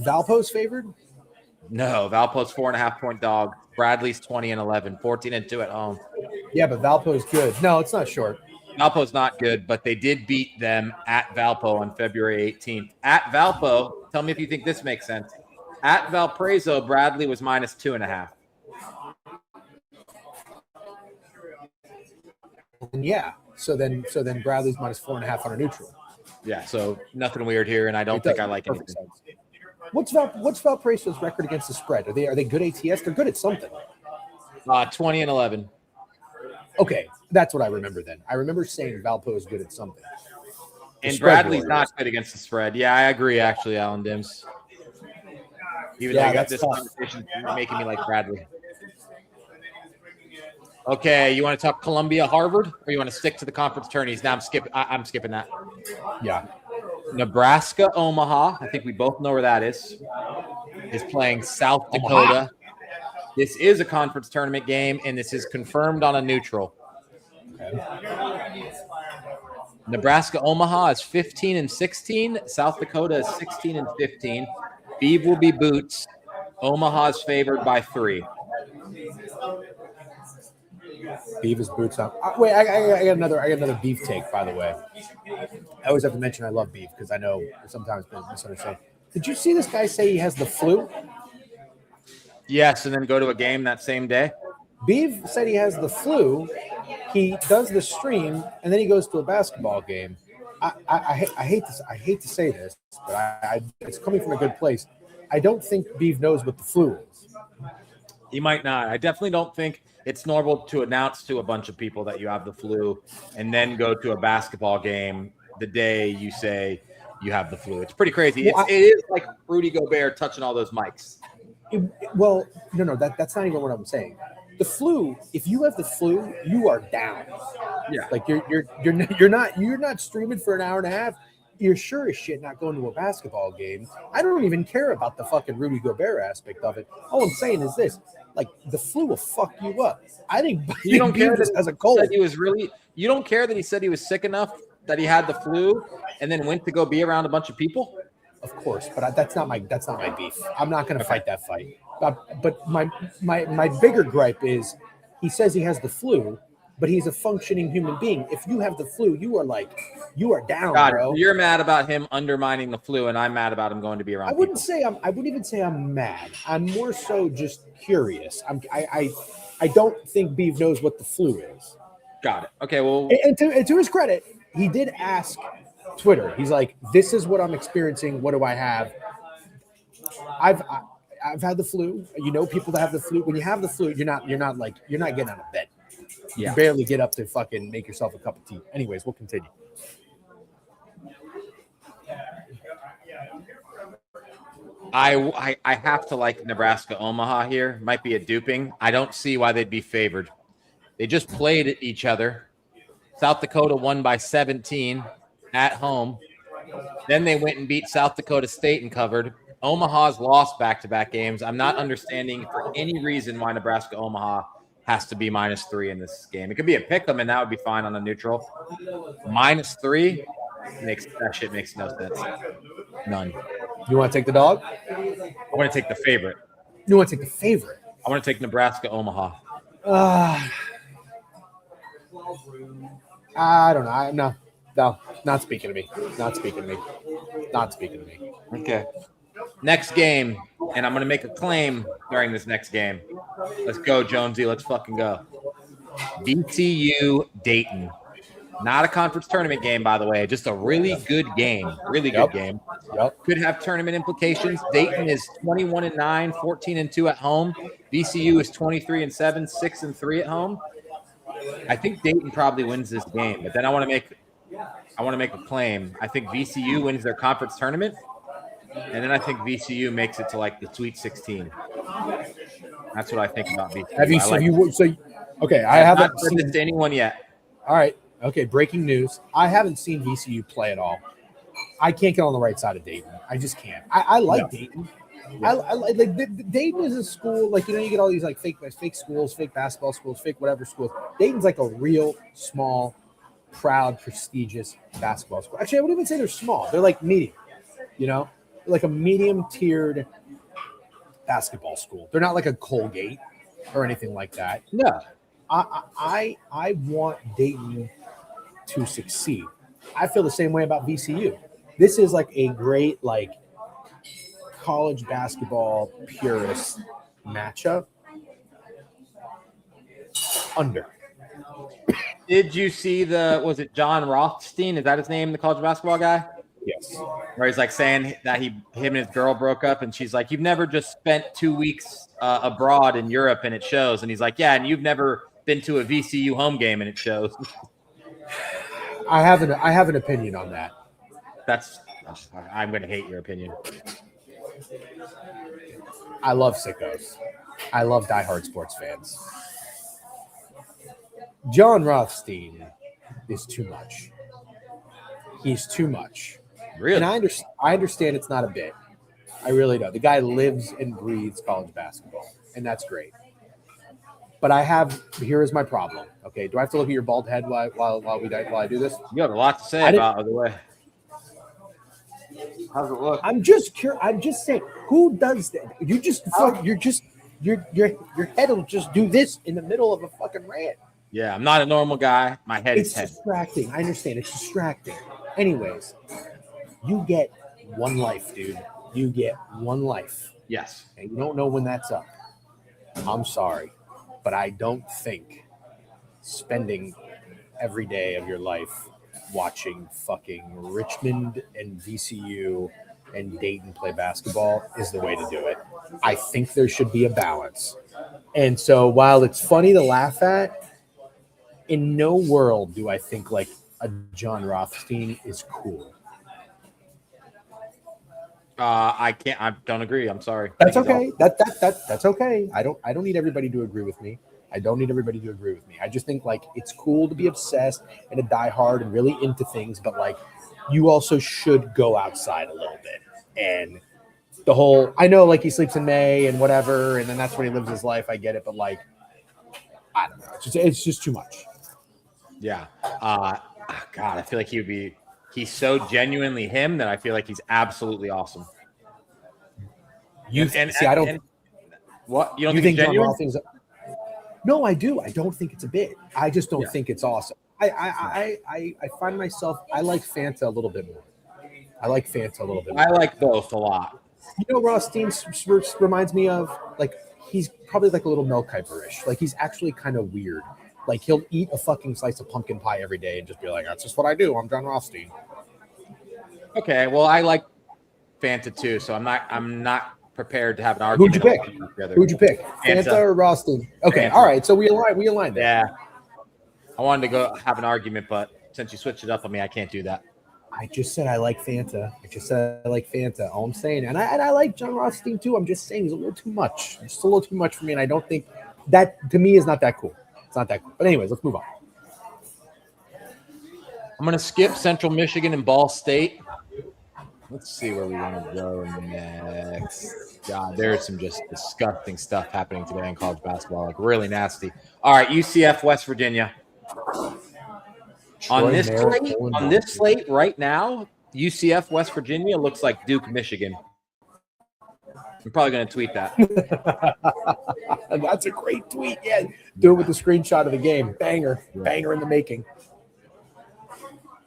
Valpo's favored? No, Valpo's 4.5-point dog. Bradley's 20-11, 14-2 at home. Yeah, but Valpo's good. No, it's not short. Valpo's not good, but they did beat them at Valpo on February 18th. At Valpo, tell me if you think this makes sense. At Valparaiso, Bradley was -2.5. Yeah. So then Bradley's -4.5 on a neutral. Yeah, so nothing weird here, and I don't think I like anything. Sense. What's Valparaiso's record against the spread? Are they good ATS? They're good at something. 20-11. Okay, that's what I remember then. I remember saying Valpo is good at something. And Bradley's not good against the spread. Yeah, I agree, actually, Alan Dims. Even though I got this conversation making me like Bradley. Okay, you want to talk Columbia, Harvard, or you want to stick to the conference tourneys? Now I'm skipping that. Yeah. Nebraska, Omaha. I think we both know where that is playing South Dakota. Omaha. This is a conference tournament game, and this is confirmed on a neutral. Okay. Nebraska, Omaha is 15-16. South Dakota is 16-15. Biev will be boots. Omaha is favored by 3. Biev is boots on. Wait, I got another Biev take, by the way. I always have to mention I love Biev because I know sometimes people misunderstand. Did you see this guy say he has the flu? Yes, and then go to a game that same day. Biev said he has the flu. He does the stream, and then he goes to a basketball game. I hate to say this, but it's coming from a good place. I don't think Biev knows what the flu is. He might not. I definitely don't think it's normal to announce to a bunch of people that you have the flu and then go to a basketball game the day you say you have the flu. It's pretty crazy. It is like Rudy Gobert touching all those mics. No, that's not even what I'm saying. The flu, if you have the flu, you are down. Yeah. Like you're not streaming for an hour and a half. You're sure as shit not going to a basketball game. I don't even care about the fucking Rudy Gobert aspect of it. All I'm saying is this: like the flu will fuck you up. I think you don't care that as a cold. You don't care that he said he was sick enough that he had the flu and then went to go be around a bunch of people. Of course, but that's not my beef. I'm not going to fight that fight. But my bigger gripe is he says he has the flu, but he's a functioning human being. If you have the flu, you are down, bro. You're mad about him undermining the flu, and I'm mad about him going to be around. I wouldn't even say I'm mad. I'm more so just curious. I don't think Biev knows what the flu is. Got it. Okay, well, and to his credit, he did ask Twitter. He's like, "This is what I'm experiencing. What do I have?" I've had the flu. You know, people that have the flu. When you have the flu, you're not getting out of bed. You barely get up to fucking make yourself a cup of tea. Anyways, we'll continue. I have to like Nebraska Omaha here. Might be a duping. I don't see why they'd be favored. They just played each other. South Dakota won by 17 at home. Then they went and beat South Dakota State and covered. Omaha's lost back-to-back games. I'm not understanding for any reason why Nebraska Omaha has to be -3 in this game. It could be a pick 'em, and that would be fine on a neutral. -3 makes no sense. None. You want to take the dog? I want to take the favorite. You want to take the favorite? I want to take Nebraska Omaha. I don't know. No, not speaking to me. Not speaking to me. Not speaking to me. Okay. Next game, and I'm going to make a claim during this next game. Let's go, Jonesy. Let's fucking go. VCU Dayton. Not a conference tournament game, by the way. Just a really good game. Really good game. Yep. Could have tournament implications. Dayton is 21-9, 14-2 at home. VCU is 23-7, 6-3 at home. I think Dayton probably wins this game, but then I want to make a claim. I think VCU wins their conference tournament, and then I think VCU makes it to like the Sweet 16. That's what I think about VCU. I haven't said this to anyone yet. All right. Okay. Breaking news. I haven't seen VCU play at all. I can't get on the right side of Dayton. I just can't. I like Dayton. Yeah. I like Dayton is a school, like, you get all these like fake schools, fake basketball schools, fake whatever schools. Dayton's like a real small, proud, prestigious basketball school. Actually, I wouldn't even say they're small. They're like medium, like a medium-tiered basketball school. They're not like a Colgate or anything like that. No. I want Dayton to succeed. I feel the same way about VCU. This is like a great college basketball purist matchup. Under. Did you see was it John Rothstein? Is that his name, the college basketball guy? Yes. Where he's like saying that him and his girl broke up, and she's like, "You've never just spent 2 weeks abroad in Europe, and it shows." And he's like, "Yeah, and you've never been to a VCU home game, and it shows." I have an opinion on that. I'm going to hate your opinion. I love sickos. I love diehard sports fans. John Rothstein is too much. He's too much. Really? And I understand it's not a bit. I really do. The guy lives and breathes college basketball, and that's great. But here is my problem. Okay, do I have to look at your bald head while I do this? You have a lot to say about the way. How's it look? I'm just curious. I'm just saying, who does that? Your head will just do this in the middle of a fucking rant. Yeah, I'm not a normal guy. My head is heavy. It's distracting. I understand. It's distracting. Anyways, you get one life, dude. You get one life. Yes. And you don't know when that's up. I'm sorry, but I don't think spending every day of your life watching fucking Richmond and VCU and Dayton play basketball is the way to do it. I think there should be a balance. And so while it's funny to laugh at, in no world do I think like a John Rothstein is cool. I can't. I don't agree. I'm sorry. That's okay. That's okay. I don't need everybody to agree with me. I just think like it's cool to be obsessed and to die hard and really into things, but like you also should go outside a little bit. And the whole, I know like he sleeps in May and whatever, and then that's when he lives his life. I get it, but like I don't know. It's just too much. Yeah. God, I feel like he's so genuinely him that I feel like he's absolutely awesome. What? You don't think John Rothstein's? No, I do. I don't think it's a bit. I just don't think it's awesome. I find myself, I like Fanta a little bit more. I like both a lot. Rothstein reminds me of, like, he's probably like a little Mel Kiper-ish. Like, he's actually kind of weird. Like, he'll eat a fucking slice of pumpkin pie every day and just be like, that's just what I do. I'm John Rothstein. Okay, well, I like Fanta too, so I'm not prepared to have an argument. Who'd you pick? Fanta or Rothstein? Okay, Fanta. All right. So we align there. Yeah. I wanted to go have an argument, but since you switched it up on me, I can't do that. I just said I like Fanta. All I'm saying, and I like John Rothstein too. I'm just saying he's a little too much. It's a little too much for me, and I don't think that to me is not that cool. It's not that cool. But anyways, let's move on. I'm gonna skip Central Michigan and Ball State. Let's see where we want to go next. God, there's some just disgusting stuff happening today in college basketball, like really nasty. All right, UCF, West Virginia. On this slate right now, UCF, West Virginia looks like Duke, Michigan. I'm probably going to tweet that. That's a great tweet. Yeah, do it with the screenshot of the game. Banger in the making.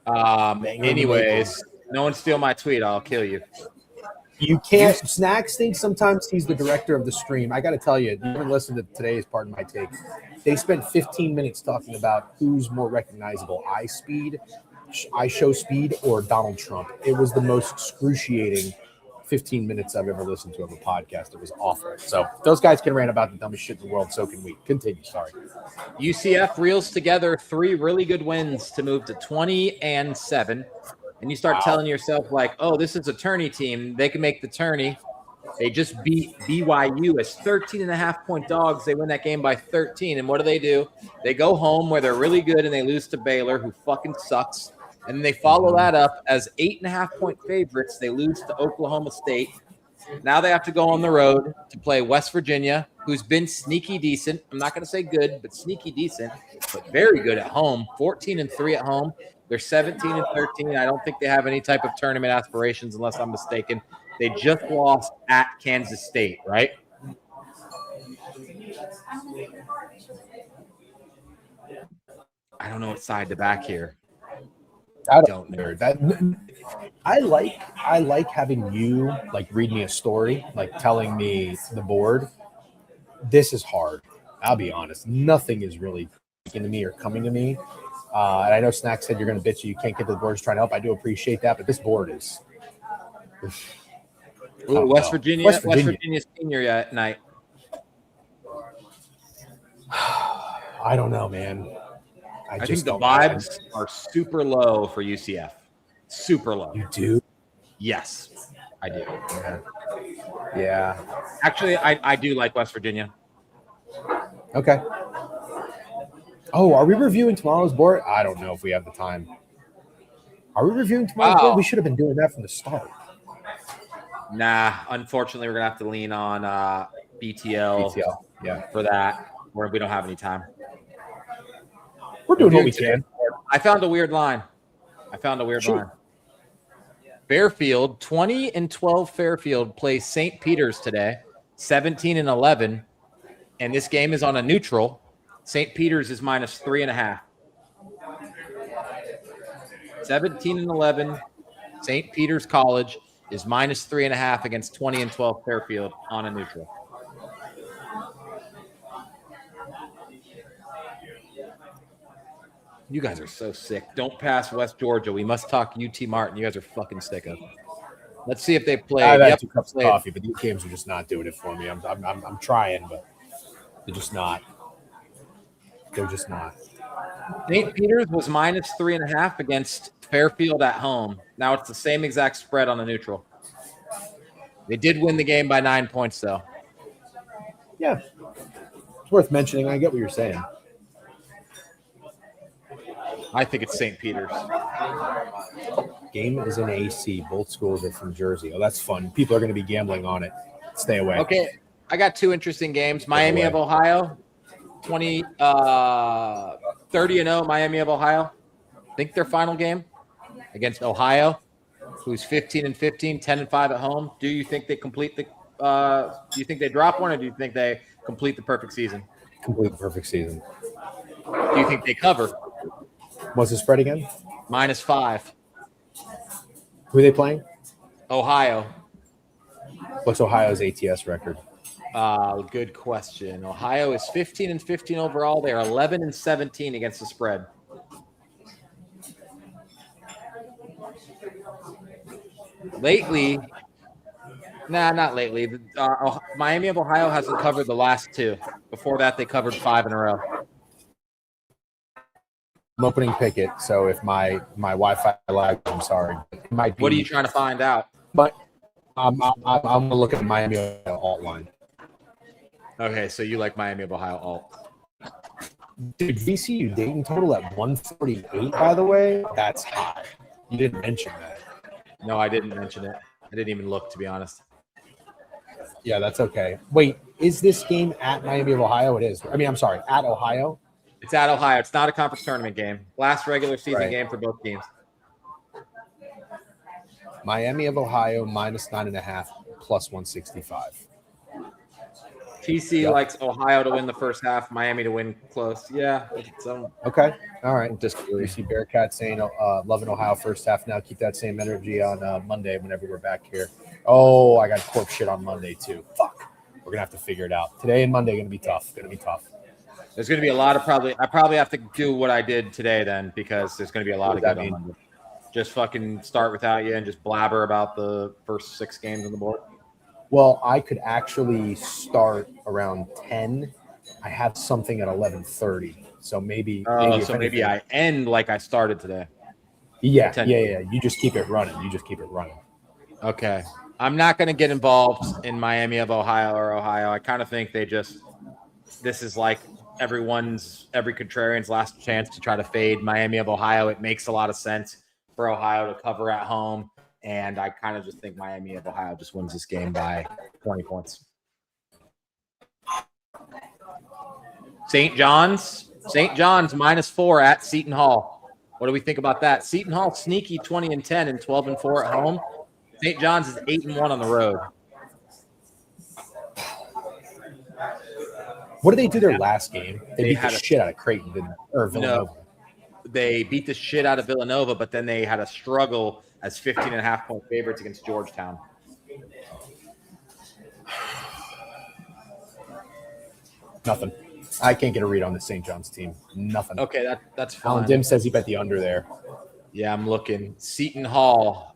Anyways, no one steal my tweet. I'll kill you. You can't. Snacks thinks sometimes he's the director of the stream. I got to tell you, you haven't listened to today's part of my take. They spent 15 minutes talking about who's more recognizable, I Show Speed, or Donald Trump. It was the most excruciating 15 minutes I've ever listened to of a podcast. It was awful. So those guys can rant about the dumbest shit in the world. So can we. Continue. Sorry. UCF reels together 3 really good wins to move to 20-7. And you start telling yourself, like, oh, this is a tourney team. They can make the tourney. They just beat BYU as 13.5-point dogs. They win that game by 13. And what do? They go home where they're really good and they lose to Baylor, who fucking sucks. And they follow that up as 8.5-point favorites. They lose to Oklahoma State. Now they have to go on the road to play West Virginia, who's been sneaky decent. I'm not going to say good, but sneaky decent, but very good at home. 14-3 at home. They're 17-13. I don't think they have any type of tournament aspirations, unless I'm mistaken. They just lost at Kansas State, right? I don't know what side to back here. I don't know that. I like having you like read me a story, like telling me the board. This is hard. I'll be honest. Nothing is really speaking to me or coming to me. And I know Snack said you're going to bitch you can't get to the board. Just trying to help. I do appreciate that, but this board is. West Virginia senior night. I don't know, man. I think the vibes are super low for UCF. Super low. You do? Yes, I do. Yeah. Actually, I do like West Virginia. Okay. Oh, are we reviewing tomorrow's board? I don't know if we have the time. Are we reviewing tomorrow's board? We should have been doing that from the start. Nah, unfortunately, we're going to have to lean on BTL for that, where we don't have any time. We're doing what we can. I found a weird line. Fairfield, 20-12 Fairfield plays St. Peter's today, 17-11, and this game is on a neutral. St. Peter's is -3.5. 17-11, St. Peter's College is -3.5 against 20-12 Fairfield on a neutral. You guys are so sick. Don't pass West Georgia. We must talk UT Martin. You guys are fucking sick of. Let's see if they play. I've had 2 cups of coffee, but these games are just not doing it for me. I'm trying, but they're just not. They're just not. St. Peter's was -3.5 against Fairfield at home. Now it's the same exact spread on the neutral. They did win the game by 9 points, though. Yeah. It's worth mentioning. I get what you're saying. I think it's St. Peter's. Game is in AC. Both schools are from Jersey. Oh, that's fun. People are going to be gambling on it. Stay away. Okay. I got 2 interesting games. Miami of Ohio, 30-0 Miami of Ohio. I think their final game against Ohio, who's 15-15, 10-5 at home. Do you think they complete the do you think they drop one, or do you think they complete the perfect season? Complete the perfect season. Do you think they cover? What's the spread again? -5. Who are they playing? Ohio. What's Ohio's ATS record? Good question. Ohio is 15-15 overall. They are 11-17 against the spread. Lately, not lately. Miami of Ohio hasn't covered the last 2. Before that, they covered 5 in a row. I'm opening Picket, so if my Wi-Fi lags, I'm sorry. It might be. What are you trying to find out? But I'm gonna look at Miami alt line. Okay, so you like Miami of Ohio alt. Dude, VCU Degen total at 148, by the way. That's high. You didn't mention that. No, I didn't mention it. I didn't even look, to be honest. Yeah, that's okay. Wait, is this game at Miami of Ohio? It is. I mean, I'm sorry, at Ohio? It's at Ohio. It's not a conference tournament game. Last regular season game for both teams. Miami of Ohio -9.5 +165. TC Yep. likes Ohio to win the first half, Miami to win close. Yeah, so Okay. All right. don't disagree. You see Bearcat saying, loving Ohio first half now. Keep that same energy on Monday whenever we're back here. Oh, I got corp shit on Monday too. Fuck. We're going to have to figure it out. Today and Monday going to be tough. There's going to be a lot of I probably have to do what I did today then because there's going to be a lot of What does good that on mean? Monday. Just fucking start without you and just blabber about the first 6 games on the board. Well, I could actually start around 10. I have something at 11:30. So maybe Maybe I end like I started today. Yeah. Potentially. You just keep it running. Okay. I'm not going to get involved in Miami of Ohio. I kind of think this is like every contrarian's last chance to try to fade Miami of Ohio. It makes a lot of sense for Ohio to cover at home. And I kind of just think Miami of Ohio just wins this game by 20 points. St. John's -4 at Seton Hall. What do we think about that? Seton Hall sneaky 20-10 and 12-4 at home. St. John's is 8-1 on the road. What did they do their last game? They beat the had shit out of Creighton, didn't they? Or Villanova. No, they beat the shit out of Villanova, but then they had a struggle as 15.5-point favorites against Georgetown. Nothing. I can't get a read on the St. John's team. Nothing. Okay, that's fine. Alan Dim says he bet the under there. Yeah, I'm looking. Seton Hall.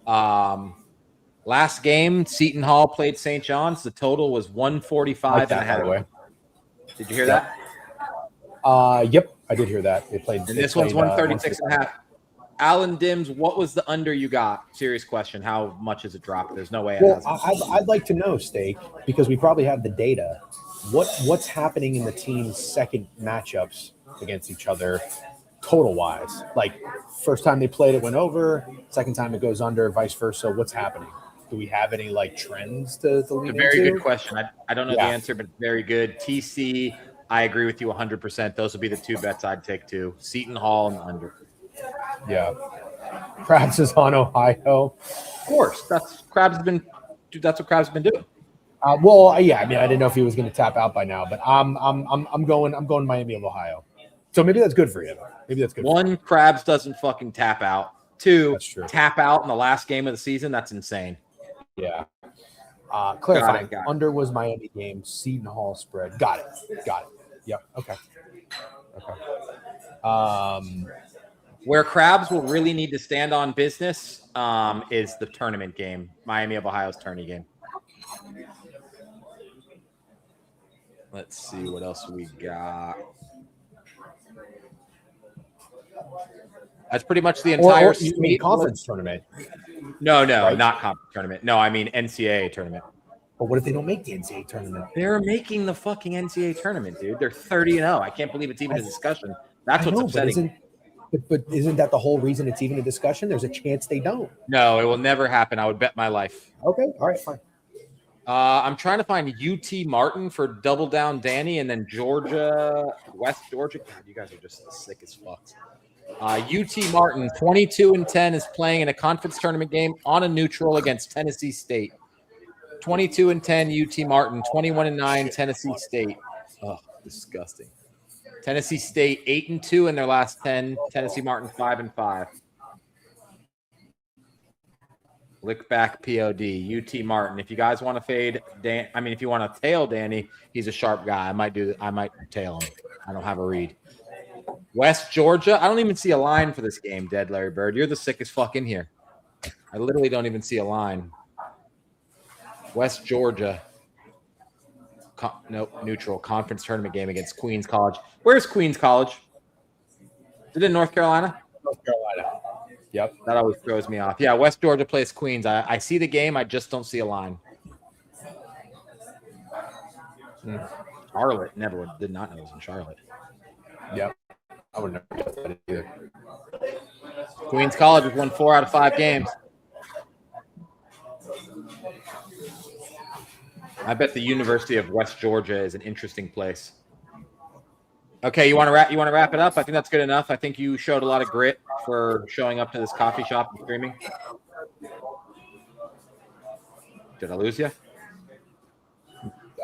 Last game, Seton Hall played St. John's. The total was 145 Like that, and a half. by the way. Did you hear that? Yep, I did hear that. They played. And this one's 136 and a half. Alan Dims, what was the under you got? Serious question. How much has it dropped? There's no way. Well, I'd like to know, Steak, because we probably have the data. What's happening in the team's second matchups against each other, total wise? Like first time they played, it went over. Second time it goes under, vice versa. What's happening? Do we have any like trends to lean into? A very good question. I don't know the answer, but very good. TC, I agree with you 100%. Those would be the 2 bets I'd take too. Seton Hall and under. Yeah. Krabs is on Ohio. Of course. That's what Krabs has been doing. Well, yeah. I mean, I didn't know if he was going to tap out by now, but I'm going Miami of Ohio. So maybe that's good for you. Maybe that's good. One, Krabs doesn't fucking tap out. 2, That's true. Tap out in the last game of the season. That's insane. Yeah. Clarifying. Got it. Under was Miami game. Seton Hall spread. Got it. Yep. Okay. Where Krabs will really need to stand on business is the tournament game, Miami of Ohio's tourney game. Let's see what else we got. That's pretty much the entire you mean conference tournament. No, right? Not conference tournament. No, I mean NCAA tournament. But what if they don't make the NCAA tournament? They're making the fucking NCAA tournament, dude. They're 30-0. I can't believe it's even a discussion. That's what's upsetting. But isn't that the whole reason it's even a discussion? There's a chance they don't. No, it will never happen. I would bet my life. Okay. All right. Fine. I'm trying to find UT Martin for Double Down Danny, and then West Georgia. God, you guys are just sick as fuck. UT Martin, 22-10, is playing in a conference tournament game on a neutral against Tennessee State. 22-10, UT Martin, 21-9, Tennessee State. Oh, disgusting. Tennessee State, 8-2 in their last 10. Tennessee Martin, 5-5. Lick back POD. UT Martin. If you guys want to fade Dan, if you want to tail Danny, he's a sharp guy. I might tail him. I don't have a read. West Georgia. I don't even see a line for this game, Dead Larry Bird. You're the sickest fuck in here. I literally don't even see a line. West Georgia. Neutral conference tournament game against Queens College. Where's Queens College? Is it in North Carolina? North Carolina. Yep. That always throws me off. Yeah, West Georgia plays Queens. I see the game. I just don't see a line. Charlotte. Did not know it was in Charlotte. Yep. I would never guess that either. Queens College has won 4 out of 5 games. I bet the University of West Georgia is an interesting place. Okay, you want to wrap it up? I think that's good enough. I think you showed a lot of grit for showing up to this coffee shop and streaming. Did I lose you?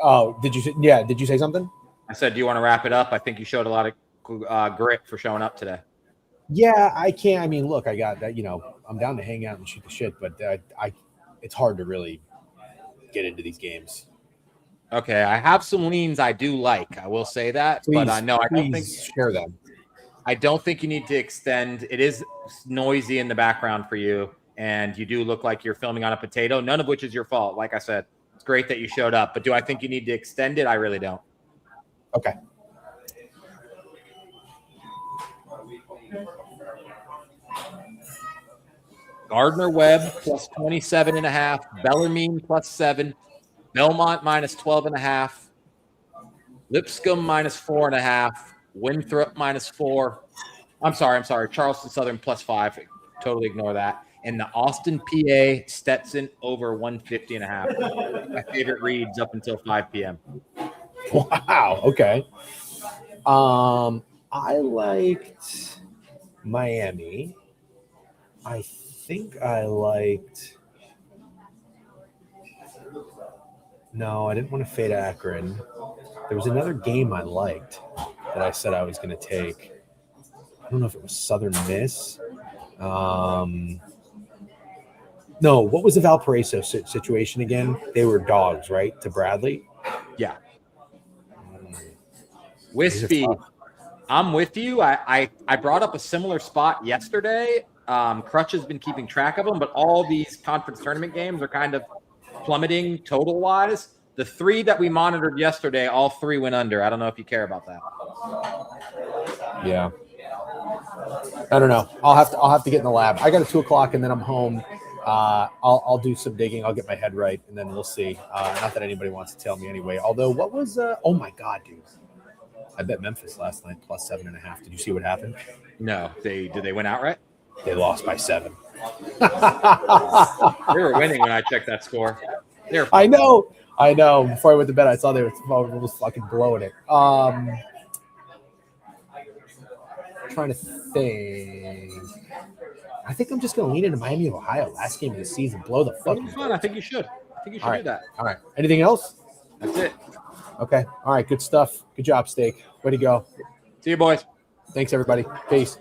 Oh, did you? Yeah, did you say something? I said, do you want to wrap it up? I think you showed a lot of grit for showing up today. Yeah, I can't. I mean, look, I got that. I'm down to hang out and shoot the shit, but it's hard to really get into these games. Okay, I have some leans I do like. I will say that, Please, but no, I don't think share them. I don't think you need to extend. It is noisy in the background for you, and you do look like you're filming on a potato, none of which is your fault. Like I said, it's great that you showed up, but do I think you need to extend it? I really don't. Okay. Gardner-Webb plus 27.5, Bellarmine plus 7, Belmont minus 12.5, Lipscomb minus 4.5, Winthrop minus 4. I'm sorry. Charleston Southern plus 5. Totally ignore that. And the Austin, PA, Stetson over 150.5. My favorite reads up until 5 p.m. Wow. Okay. I liked Miami. I think I liked. No, I didn't want to fade Akron. There was another game I liked that I said I was going to take. I don't know if it was Southern Miss. No, what was the Valparaiso situation again? They were dogs, right, to Bradley? Yeah. Wispy, I'm with you. I brought up a similar spot yesterday. Crutch has been keeping track of them, but all these conference tournament games are kind of plummeting total-wise. The 3 that we monitored yesterday, all 3 went under. I don't know if you care about that. Yeah. I don't know. I'll have to get in the lab. I got a 2:00 and then I'm home. I'll do some digging. I'll get my head right, and then we'll see. Not that anybody wants to tell me anyway. Although, what was? Oh my God, dude! I bet Memphis last night plus 7.5. Did you see what happened? No, did they win outright? They lost by 7. They were winning when I checked that score. I know. Before I went to bed, I saw they were fucking blowing it. Trying to think. I think I'm just going to lean into Miami of Ohio. Last game of the season. Blow the fucking. Fun. I think you should. Do that. All right. Anything else? That's it. Okay. All right. Good stuff. Good job, Steak. Way to go. See you, boys. Thanks, everybody. Peace.